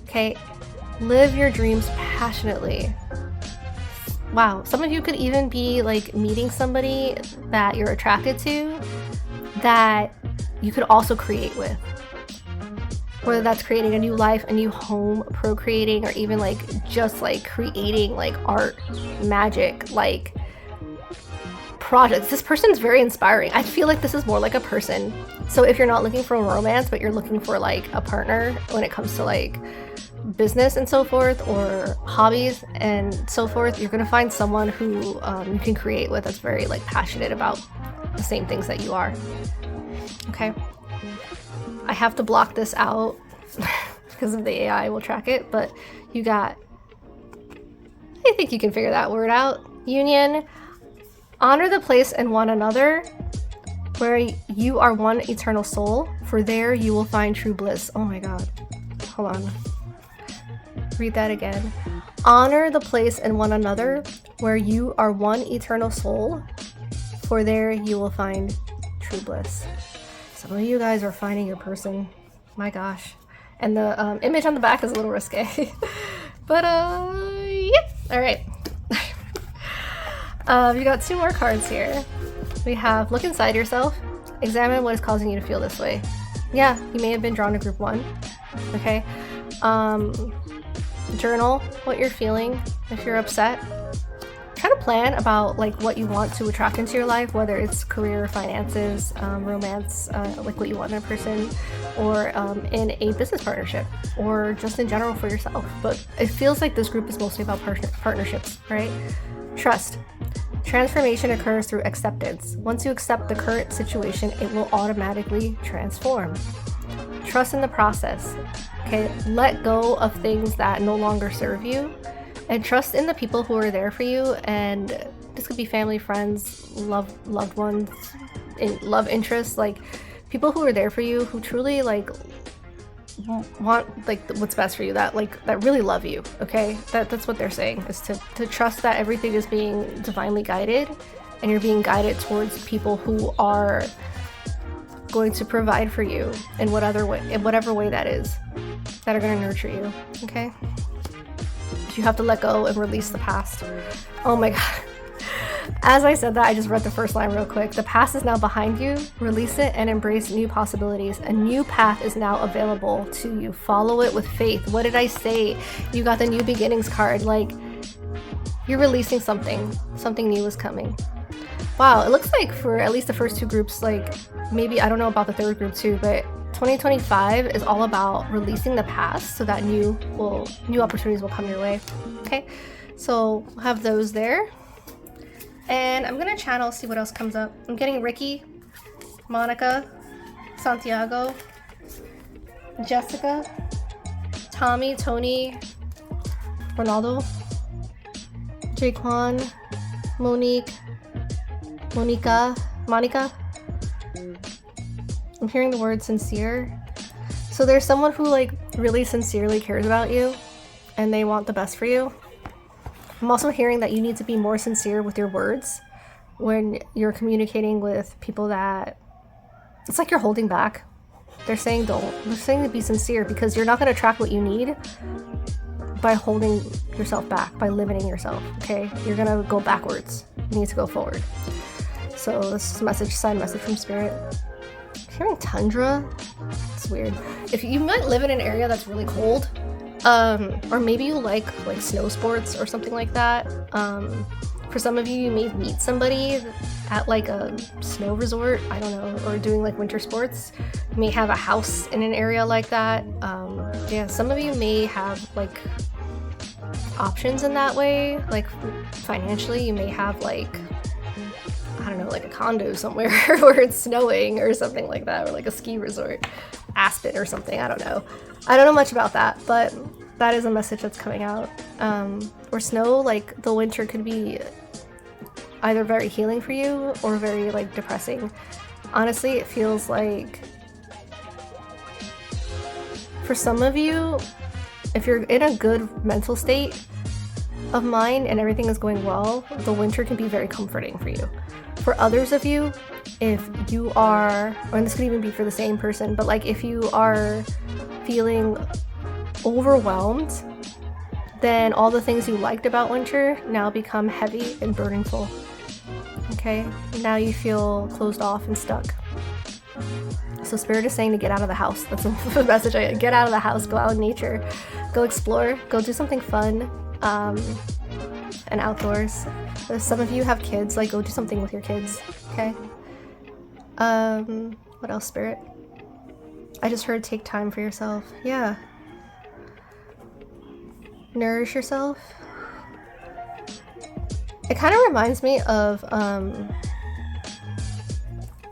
Okay? Live your dreams passionately. Wow, some of you could even be like meeting somebody that you're attracted to that you could also create with. Whether that's creating a new life, a new home, procreating, or even like just like creating like art, magic, like projects. This person's very inspiring. I feel like this is more like a person. So if you're not looking for a romance, but you're looking for like a partner when it comes to like business and so forth, or hobbies and so forth, you're gonna find someone who you can create with that's very like passionate about the same things that you are. Okay, I have to block this out because of the AI will track it, but you got, I think you can figure that word out. Union. Honor the place and one another where you are one eternal soul, for there you will find true bliss. Oh my god, hold on. Read that again. Honor the place and one another where you are one eternal soul, for there you will find true bliss. Some of you guys are finding your person. My gosh. And the image on the back is a little risque. But yeah. All right. We got 2 more cards here. We have look inside yourself. Examine what is causing you to feel this way. Yeah, you may have been drawn to group 1. Okay. Journal what you're feeling if you're upset. Try to plan about like what you want to attract into your life, whether it's career, finances, romance, like what you want in a person, or in a business partnership, or just in general for yourself. But it feels like this group is mostly about partnerships, right? Trust. Transformation occurs through acceptance. Once you accept the current situation, it will automatically transform. Trust in the process. Okay, let go of things that no longer serve you, and trust in the people who are there for you. And this could be family, friends, loved ones, love interests, like people who are there for you, who truly like want like what's best for you, that really love you. Okay, that's what they're saying, is to trust that everything is being divinely guided, and you're being guided towards people who are going to provide for you in whatever way that is, that are going to nurture you. Okay, you have to let go and release the past. Oh my god. As I said that, I just read the first line real quick. The past is now behind you. Release it and embrace new possibilities. A new path is now available to you. Follow it with faith. What did I say? You got the new beginnings card. Like, You're releasing something. Something new is coming. Wow, it looks like for at least the first two groups, like maybe, I don't know about the third group too, but 2025 is all about releasing the past so that new opportunities will come your way. Okay, so we'll have those there. And I'm gonna channel, see what else comes up. I'm getting Ricky, Monica, Santiago, Jessica, Tommy, Tony, Ronaldo, Jaquan, Monique, Monica. I'm hearing the word sincere. So there's someone who like really sincerely cares about you and they want the best for you. I'm also hearing that you need to be more sincere with your words when you're communicating with people that it's like you're holding back. They're saying to be sincere because you're not going to attract what you need by holding yourself back, by limiting yourself, okay? You're going to go backwards. You need to go forward. So this is a message, sign message from Spirit. I'm hearing tundra. It's weird. If you might live in an area that's really cold, or maybe you like snow sports or something like that. For some of you, you may meet somebody at like a snow resort, I don't know, or doing like winter sports. You may have a house in an area like that. Yeah, some of you may have like options in that way, like financially. You may have like, I don't know, like a condo somewhere where it's snowing or something like that, or like a ski resort, Aspen or something. I don't know much about that, but that is a message that's coming out. Or snow, like the winter could be either very healing for you or very like depressing. Honestly, it feels like for some of you, if you're in a good mental state of mind and everything is going well, the winter can be very comforting for you. For others of you, if you are, and this could even be for the same person, but like if you are feeling overwhelmed, then all the things you liked about winter now become heavy and burdensome. Okay, now you feel closed off and stuck. So Spirit is saying to get out of the house. That's the message I get. Get out of the house, go out in nature, go explore, go do something fun, and outdoors. If some of you have kids, like go do something with your kids, okay? What else, Spirit? I just heard take time for yourself. Yeah. Nourish yourself. It kind of reminds me of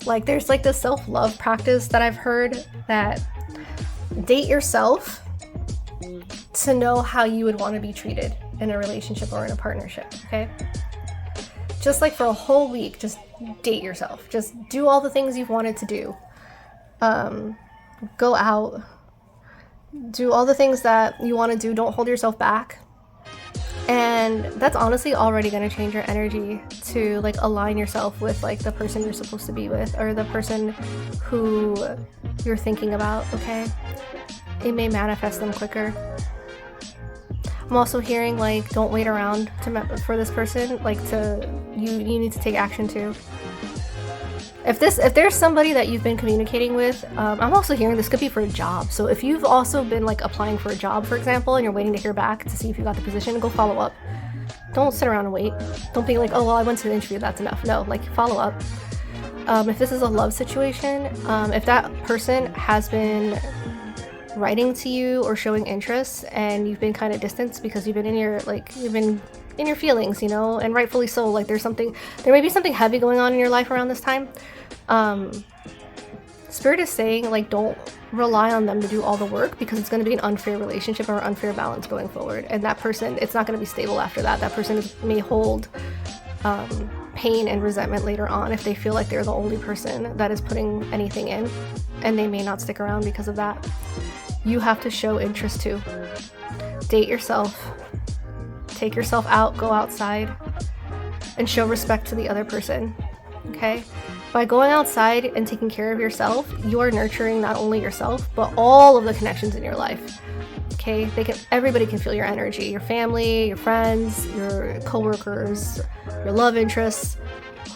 like there's like this self-love practice that I've heard, that date yourself to know how you would want to be treated in a relationship or in a partnership, okay? Just like for a whole week, just date yourself. Just do all the things you've wanted to do. Go out, do all the things that you want to do. Don't hold yourself back. And that's honestly already going to change your energy to like align yourself with like the person you're supposed to be with, or the person who you're thinking about, okay? It may manifest them quicker. I'm also hearing like don't wait around for this person, like you need to take action too. If there's somebody that you've been communicating with, I'm also hearing this could be for a job. So if you've also been like applying for a job, for example, and you're waiting to hear back to see if you got the position, go follow up. Don't sit around and wait. Don't be like, oh well, I went to the interview, that's enough. No, like follow up. If this is a love situation, if that person has been writing to you or showing interest and you've been kind of distanced because you've been in your feelings, you know, and rightfully so, like there may be something heavy going on in your life around this time. Spirit is saying like don't rely on them to do all the work, because it's going to be an unfair relationship or unfair balance going forward, and that person, it's not going to be stable after that. That person may hold pain and resentment later on if they feel like they're the only person that is putting anything in, and they may not stick around because of that. You have to show interest too. Date yourself. Take yourself out, go outside, and show respect to the other person, okay? By going outside and taking care of yourself, you are nurturing not only yourself, but all of the connections in your life, okay? Everybody can feel your energy, your family, your friends, your coworkers, your love interests,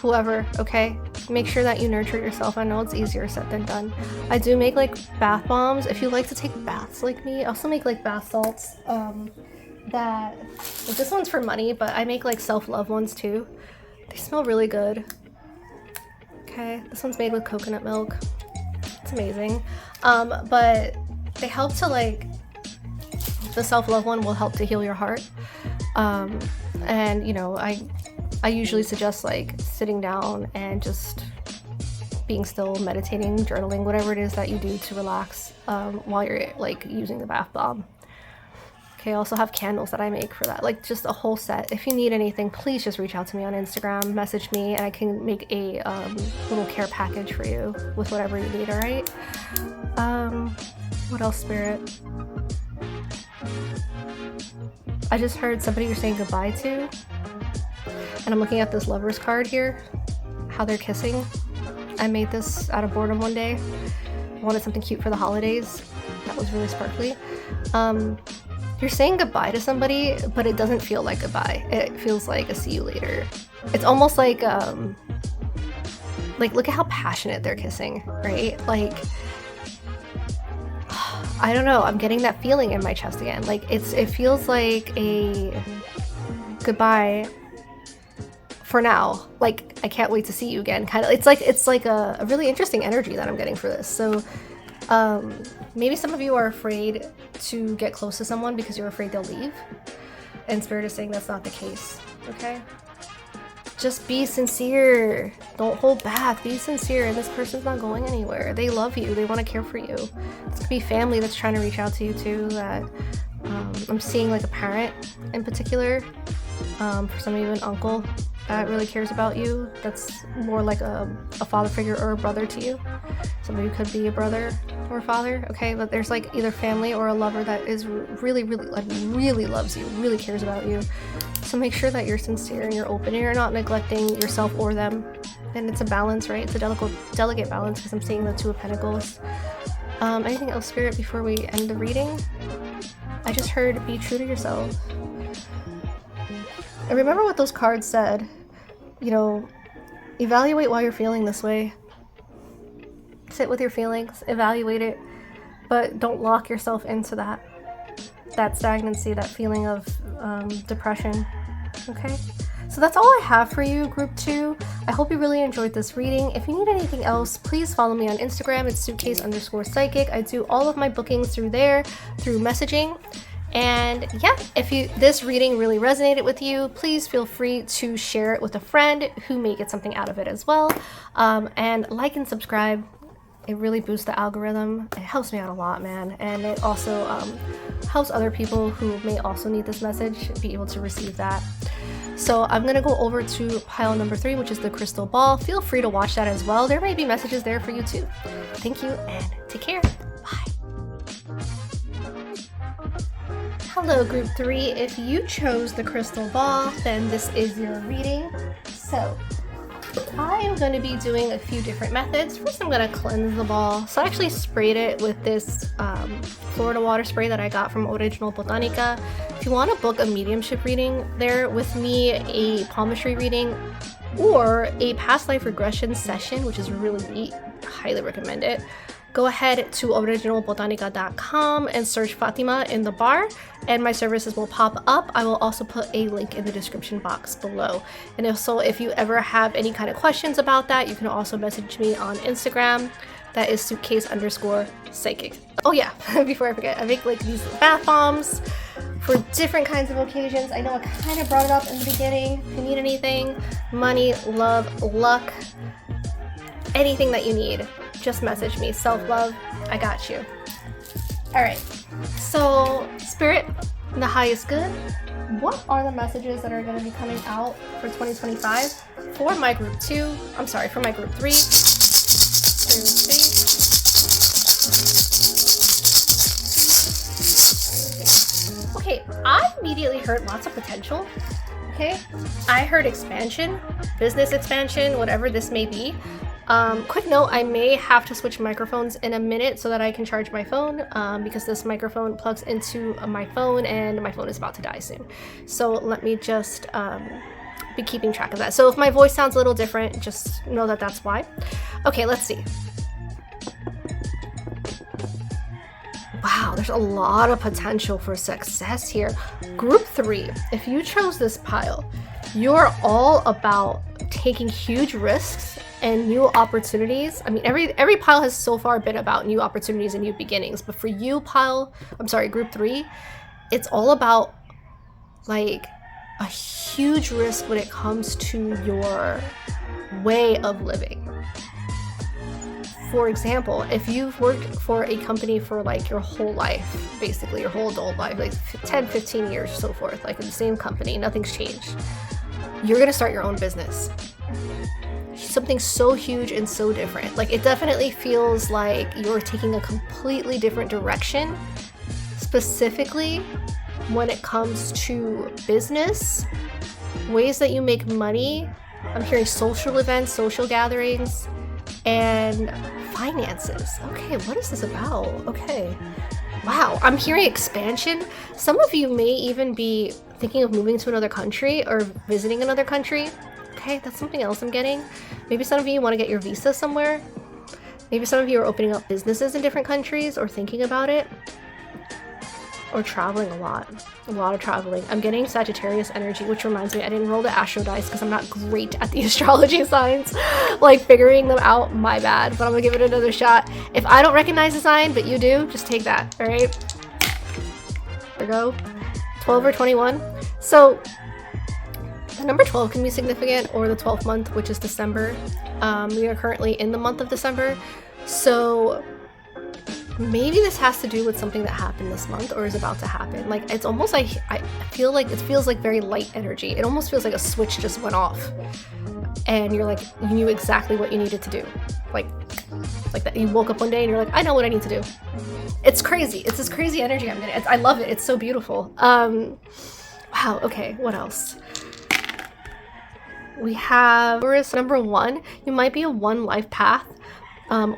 whoever, okay? Make sure that you nurture yourself. I know it's easier said than done. I do make like bath bombs. If you like to take baths like me, I also make like bath salts. that, well, this one's for money, but I make like self-love ones too. They smell really good. Okay, this one's made with coconut milk. It's amazing. But they help to like, the self-love one will help to heal your heart. And you know, I usually suggest like sitting down and just being still, meditating, journaling, whatever it is that you do to relax while you're like using the bath bomb. Okay, I also have candles that I make for that, like just a whole set. If you need anything, please just reach out to me on Instagram, message me, and I can make a little care package for you with whatever you need, all right? What else, Spirit? I just heard somebody you're saying goodbye to, and I'm looking at this lover's card here, how they're kissing. I made this out of boredom one day. I wanted something cute for the holidays. That was really sparkly. You're saying goodbye to somebody, but it doesn't feel like goodbye. It feels like a see you later. It's almost like look at how passionate they're kissing, right? Like, I don't know, I'm getting that feeling in my chest again. Like it feels like a goodbye for now. Like, I can't wait to see you again. Kind of, it's like a really interesting energy that I'm getting for this. So maybe some of you are afraid to get close to someone because you're afraid they'll leave. And Spirit is saying that's not the case, okay? Just be sincere. Don't hold back. Be sincere. This person's not going anywhere. They love you. They want to care for you. This could be family that's trying to reach out to you too. That I'm seeing like a parent in particular. For some of you, an uncle that really cares about you. That's more like a father figure or a brother to you. Some of you could be a brother or a father, okay? But there's like either family or a lover that is really loves you, really cares about you. So make sure that you're sincere and you're open and you're not neglecting yourself or them. And it's a balance, right? It's a delicate balance, because I'm seeing the Two of Pentacles. Anything else, Spirit, before we end the reading? I just heard be true to yourself. And remember what those cards said. You know, evaluate why you're feeling this way. Sit with your feelings, evaluate it, but don't lock yourself into that stagnancy, that feeling of depression, okay? So that's all I have for you, Group 2. I hope you really enjoyed this reading. If you need anything else, please follow me on Instagram. It's suitcase_psychic. I do all of my bookings through there, through messaging. And yeah, if this reading really resonated with you, please feel free to share it with a friend who may get something out of it as well. And like and subscribe. It really boosts the algorithm. It helps me out a lot, man. And it also helps other people who may also need this message be able to receive that. So I'm going to go over to pile number 3, which is the crystal ball. Feel free to watch that as well. There may be messages there for you too. Thank you and take care. Bye. Hello, Group 3. If you chose the crystal ball, then this is your reading. So I am going to be doing a few different methods. First, I'm going to cleanse the ball. So I actually sprayed it with this Florida water spray that I got from Original Botanica. If you want to book a mediumship reading there with me, a palmistry reading, or a past life regression session, which is really neat, highly recommend it, go ahead to originalbotanica.com and search Fatima in the bar, and my services will pop up. I will also put a link in the description box below. And if you ever have any kind of questions about that, you can also message me on Instagram. That is suitcase_psychic. Oh yeah, before I forget, I make like these bath bombs for different kinds of occasions. I know I kind of brought it up in the beginning. If you need anything, money, love, luck, anything that you need, just message me. Self-love, I got you. All right, so Spirit, the highest good, what are the messages that are going to be coming out for 2025 for my Group 2? I'm sorry, for my Group 3. Okay, I immediately heard lots of potential. Okay, I heard expansion, business expansion, whatever this may be. Quick note, I may have to switch microphones in a minute so that I can charge my phone, because this microphone plugs into my phone and my phone is about to die soon. So let me just be keeping track of that. So if my voice sounds a little different, just know that that's why. Okay, let's see. Wow, there's a lot of potential for success here. Group 3, if you chose this pile, you're all about taking huge risks and new opportunities. I mean, every pile has so far been about new opportunities and new beginnings, but for you, group 3, it's all about like a huge risk when it comes to your way of living. For example, if you've worked for a company for like your whole life, basically your whole adult life, like 10, 15 years, so forth, like in the same company, nothing's changed, you're gonna start your own business. Something so huge and so different. Like, it definitely feels like you're taking a completely different direction, specifically when it comes to business, ways that you make money. I'm hearing social events, social gatherings, and finances. Okay, what is this about? Okay. Wow, I'm hearing expansion. Some of you may even be thinking of moving to another country or visiting another country. Okay, that's something else I'm getting. Maybe some of you want to get your visa somewhere. Maybe some of you are opening up businesses in different countries or thinking about it. Or traveling a lot of traveling. I'm getting Sagittarius energy, which reminds me, I didn't roll the astro dice because I'm not great at the astrology signs, like figuring them out. My bad, but I'm gonna give it another shot. If I don't recognize the sign, but you do, just take that. All right, there we go. 12 or 21. So the number 12 can be significant, or the 12th month, which is December. We are currently in the month of December, so maybe this has to do with something that happened this month or is about to happen. Like, it's almost like I feel like it feels like very light energy. It almost feels like a switch just went off and you're like, you knew exactly what you needed to do. Like that you woke up one day and you're like, I know what I need to do. It's crazy. It's this crazy energy I'm getting. I love it. It's so beautiful. Wow. Okay. What else? We have number 1. You might be a 1 life path.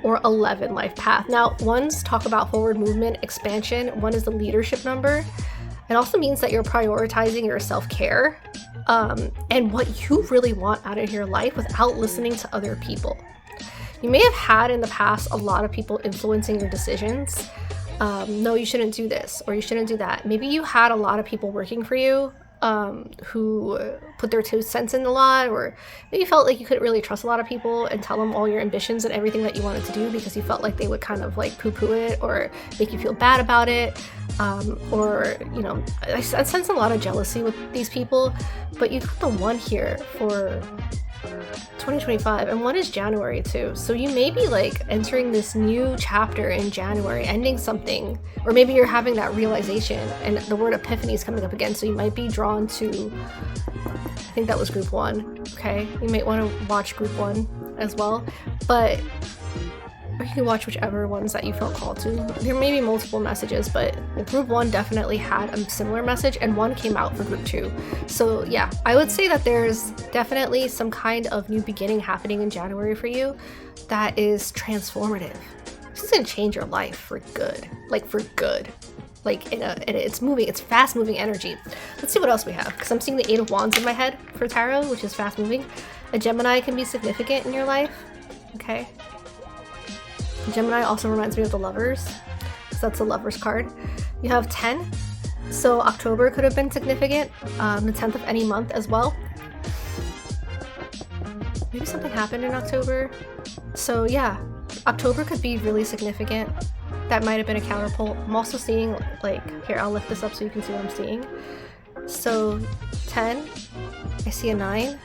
Or 11 life path. Now, ones talk about forward movement, expansion. 1 is the leadership number. It also means that you're prioritizing your self-care and what you really want out of your life without listening to other people. You may have had in the past a lot of people influencing your decisions. No, you shouldn't do this, or you shouldn't do that. Maybe you had a lot of people working for you who put their 2 cents in a lot, or maybe you felt like you couldn't really trust a lot of people and tell them all your ambitions and everything that you wanted to do because you felt like they would kind of like poo-poo it or make you feel bad about it. Or, you know, I sense a lot of jealousy with these people, but you got the 1 here for 2025, and 1 is January too. So you may be like entering this new chapter in January, ending something, or maybe you're having that realization, and the word epiphany is coming up again. So you might be drawn to, I think that was group 1. Okay, you might want to watch group 1 as well, but or you can watch whichever ones that you felt called to. There may be multiple messages, but group 1 definitely had a similar message, and 1 came out for group 2. So yeah, I would say that there's definitely some kind of new beginning happening in January for you that is transformative. This is gonna change your life for good, like for good. Like it's moving, it's fast moving energy. Let's see what else we have, because I'm seeing the 8 of Wands in my head for tarot, which is fast moving. A Gemini can be significant in your life. Okay. Gemini also reminds me of the Lovers, so that's a Lovers card. You have 10, so October could have been significant, the 10th of any month as well. Maybe something happened in October. So yeah, October could be really significant. That might have been a counterpole. I'm also seeing, like, here, I'll lift this up so you can see what I'm seeing. So 10, I see a 9.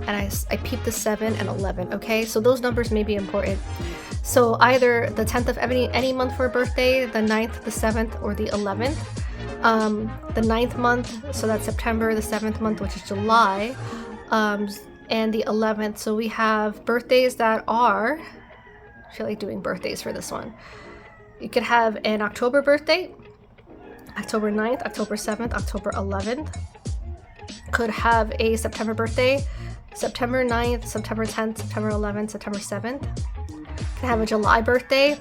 And I peeped the 7 and 11, okay? So those numbers may be important. So either the 10th of any month for a birthday, the 9th, the 7th, or the 11th. The 9th month, so that's September, the 7th month, which is July, and the 11th. So we have birthdays that are, I feel like doing birthdays for this one. You could have an October birthday, October 9th, October 7th, October 11th. Could have a September birthday, September 9th, September 10th, September 11th, September 7th. Can have a July birthday,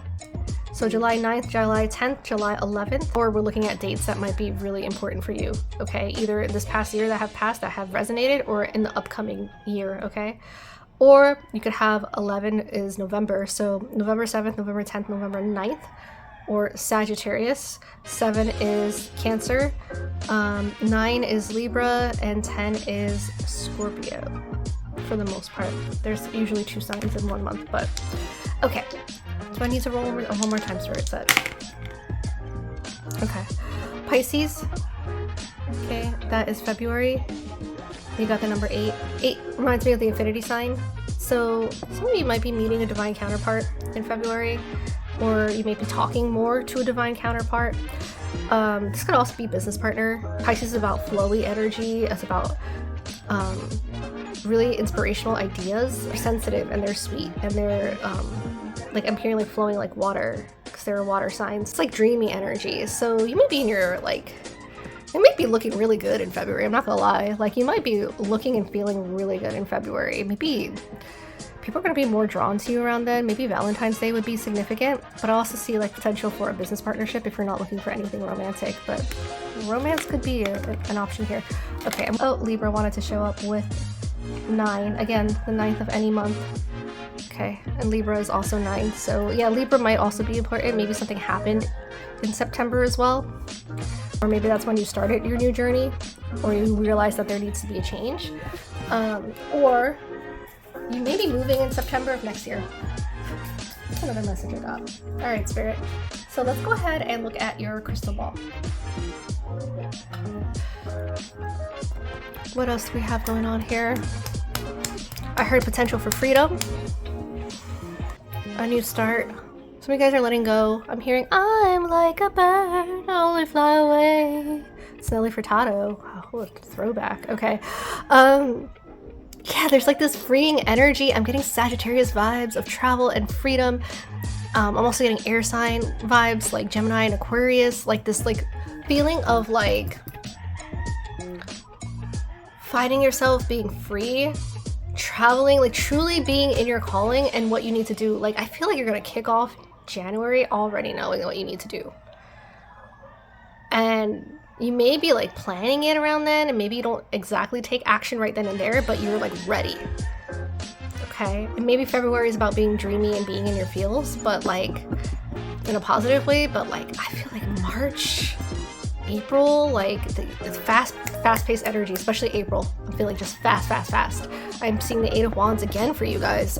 so July 9th, July 10th, July 11th. Or we're looking at dates that might be really important for you, okay? Either this past year that have passed that have resonated, or in the upcoming year, okay? Or you could have 11 is November, so November 7th, November 10th, November 9th. or Sagittarius. 7 is Cancer. 9 is Libra, and 10 is Scorpio. For the most part, there's usually 2 signs in 1 month, but okay. Do I need to roll one more time? Sorry, it's set. Okay, Pisces. Okay, that is February. You got the number 8. 8 reminds me of the infinity sign. So some of you might be meeting a divine counterpart in February, or you may be talking more to a divine counterpart. This could also be business partner. Pisces is about flowy energy. It's about really inspirational ideas. They're sensitive and they're sweet, and they're like, I'm hearing like flowing like water because they're water signs. It's like dreamy energy. So you might be in your like, it might be looking really good in February. I'm not gonna lie. Like, you might be looking and feeling really good in February. Maybe people are gonna be more drawn to you around then. Maybe Valentine's Day would be significant, but I also see like potential for a business partnership if you're not looking for anything romantic. But romance could be an option here. Okay. Oh, Libra wanted to show up with 9. Again, the 9th of any month. Okay, and Libra is also 9. So yeah, Libra might also be important. Maybe something happened in September as well. Or maybe that's when you started your new journey, or you realize that there needs to be a change. Or you may be moving in September of next year. That's another message I got. All right, Spirit. So let's go ahead and look at your crystal ball. What else do we have going on here? I heard potential for freedom. A new start. Some of you guys are letting go. I'm hearing, I'm like a bird, only fly away. It's Nelly Furtado. Oh, throwback. Okay. Yeah, there's like this freeing energy. I'm getting Sagittarius vibes of travel and freedom. I'm also getting air sign vibes like Gemini and Aquarius. Like this like feeling of like finding yourself, being free, traveling, like truly being in your calling and what you need to do. Like, I feel like you're gonna kick off January already knowing what you need to do. And you may be like planning it around then, and maybe you don't exactly take action right then and there, but you're like ready. Okay? And maybe February is about being dreamy and being in your feels, but like in a positive way. But like, I feel like March, April, like it's fast-paced energy, especially April. I'm feeling just fast. I'm seeing the 8 of Wands again for you guys.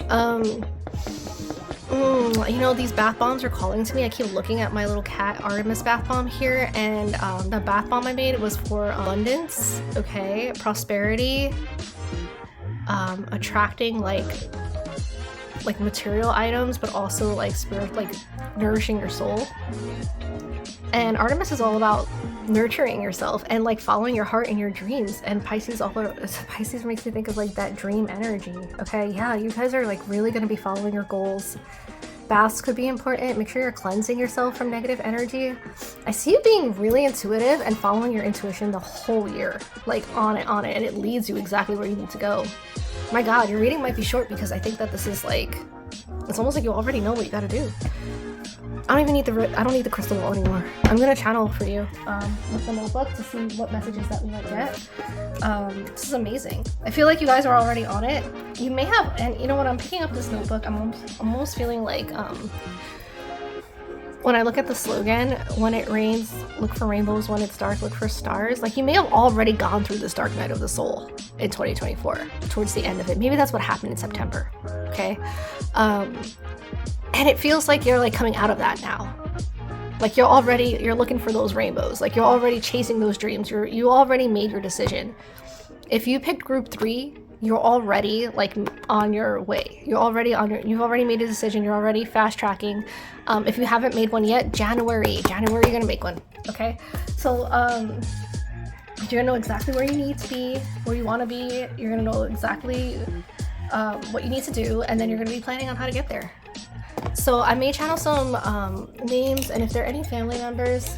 You know, these bath bombs are calling to me. I keep looking at my little cat Artemis bath bomb here, and the bath bomb I made was for abundance, okay, prosperity, attracting like material items, but also like spirit, like nourishing your soul. And Artemis is all about nurturing yourself and like following your heart and your dreams. And Pisces makes me think of like that dream energy. Okay, yeah, you guys are like really going to be following your goals. Baths could be important. Make sure you're cleansing yourself from negative energy. I see you being really intuitive and following your intuition the whole year, like on it, and it leads you exactly where you need to go. My God, your reading might be short because I think that this is like, it's almost like you already know what you got to do. I don't need the crystal ball anymore. I'm gonna channel for you with the notebook to see what messages that we might get. This is amazing. I feel like you guys are already on it. You may have, and you know what? I'm picking up this notebook. I'm almost feeling like when I look at the slogan, when it rains, look for rainbows. When it's dark, look for stars. Like, you may have already gone through this dark night of the soul in 2024, towards the end of it. Maybe that's what happened in September. Okay. And it feels like you're like coming out of that now. Like you're looking for those rainbows. Like you're already chasing those dreams. You already made your decision. If you picked group 3, you're already like on your way. You've already made a decision. You're already fast tracking. If you haven't made one yet, January, you're gonna make one. Okay. So, you're gonna know exactly where you need to be, where you want to be. You're gonna know exactly what you need to do, and then you're gonna be planning on how to get there. So I may channel some names, and if there are any family members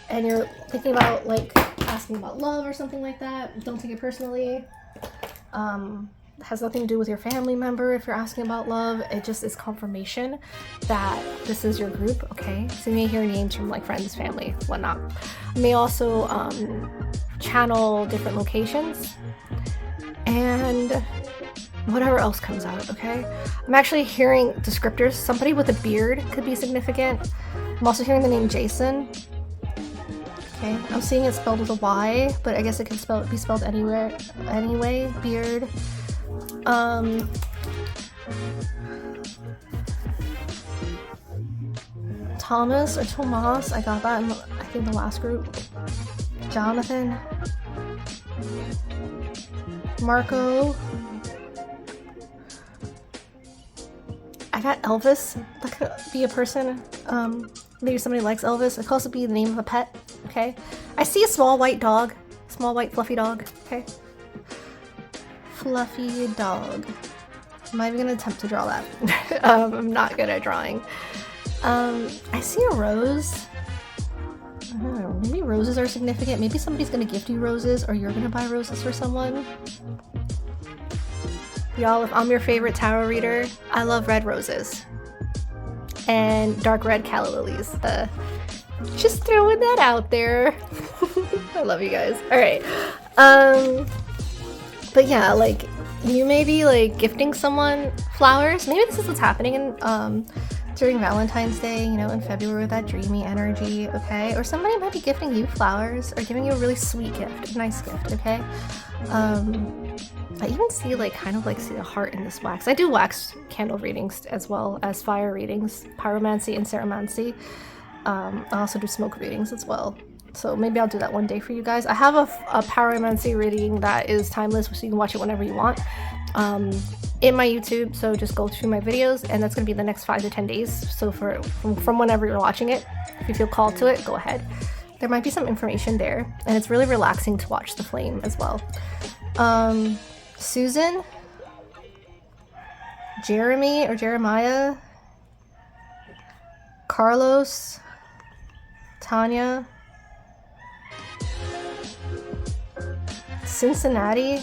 and you're thinking about like asking about love or something like that, don't take it personally. It has nothing to do with your family member. If you're asking about love, it just is confirmation that this is your group. Okay, so you may hear names from like friends, family, whatnot. I may also channel different locations and whatever else comes out. Okay, I'm actually hearing descriptors. Somebody with a beard could be significant. I'm also hearing the name Jason. Okay, I'm seeing it spelled with a Y, but I guess it can be spelled anywhere anyway. Beard. Thomas or Tomas, I got that in I think the last group. Jonathan. Marco. I got Elvis. That could be a person. Maybe somebody likes Elvis. It could also be the name of a pet. Okay. I see a small white dog. Small white fluffy dog. Okay. Fluffy dog. I'm not even gonna attempt to draw that. I'm not good at drawing. I see a rose. I don't know, maybe roses are significant. Maybe somebody's gonna gift you roses or you're gonna buy roses for someone. Y'all, if I'm your favorite tarot reader, I love red roses. And dark red calla lilies. Just throwing that out there. I love you guys. Alright. But yeah, like, you may be like gifting someone flowers. Maybe this is what's happening in during Valentine's Day, you know, in February with that dreamy energy, okay? Or somebody might be gifting you flowers or giving you a really sweet gift, a nice gift, okay? I even see like kind of like see a heart in this wax. I do wax candle readings as well as fire readings, pyromancy and ceromancy. I also do smoke readings as well. So maybe I'll do that one day for you guys. I have a pyromancy reading that is timeless, so you can watch it whenever you want. In my YouTube, so just go through my videos, and that's gonna be the next 5 to 10 days. So from whenever you're watching it, if you feel called to it, go ahead. There might be some information there, and it's really relaxing to watch the flame as well. Susan, Jeremy or Jeremiah, Carlos, Tanya, Cincinnati.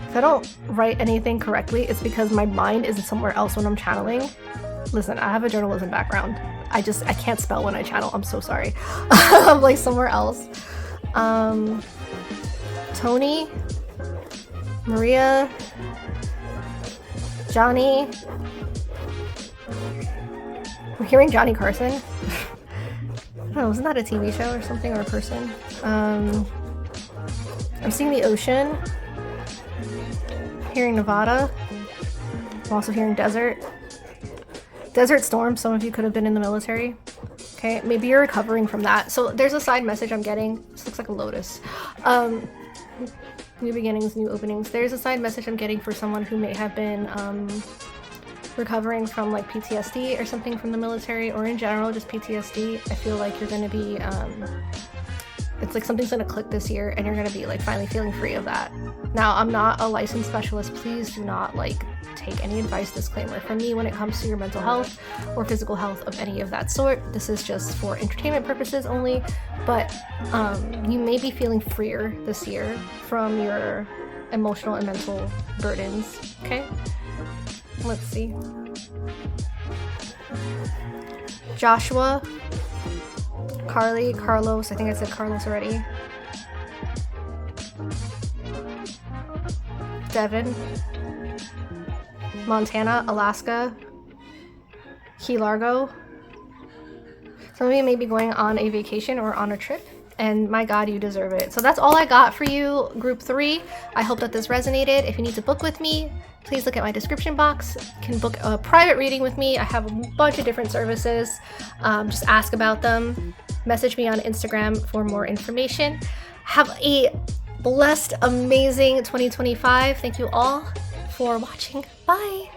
If I don't write anything correctly, it's because my mind is somewhere else when I'm channeling. Listen, I have a journalism background. I can't spell when I channel. I'm so sorry. I'm like somewhere else. Tony, Maria, Johnny. I'm hearing Johnny Carson. I don't know, isn't that a TV show or something, or a person? I'm seeing the ocean. Hearing Nevada. I'm also hearing desert. Desert storm, some of you could have been in the military. Okay, maybe you're recovering from that. So there's a side message I'm getting. This looks like a lotus. New beginnings, new openings. There's a side message I'm getting for someone who may have been recovering from like PTSD or something from the military, or in general just PTSD. I feel like you're gonna be it's like something's gonna click this year and you're gonna be like finally feeling free of that. Now, I'm not a licensed specialist. Please do not like take any advice, disclaimer, from me when it comes to your mental health or physical health of any of that sort. This is just for entertainment purposes only, but you may be feeling freer this year from your emotional and mental burdens, okay? Let's see. Joshua, Carly, Carlos, I think I said Carlos already. Devin, Montana, Alaska, Key Largo. Some of you may be going on a vacation or on a trip, and my God, you deserve it. So that's all I got for you, group 3. I hope that this resonated. If you need to book with me, please look at my description box. You can book a private reading with me. I have a bunch of different services. Just ask about them. Message me on Instagram for more information. Have a blessed, amazing 2025. Thank you all for watching. Bye.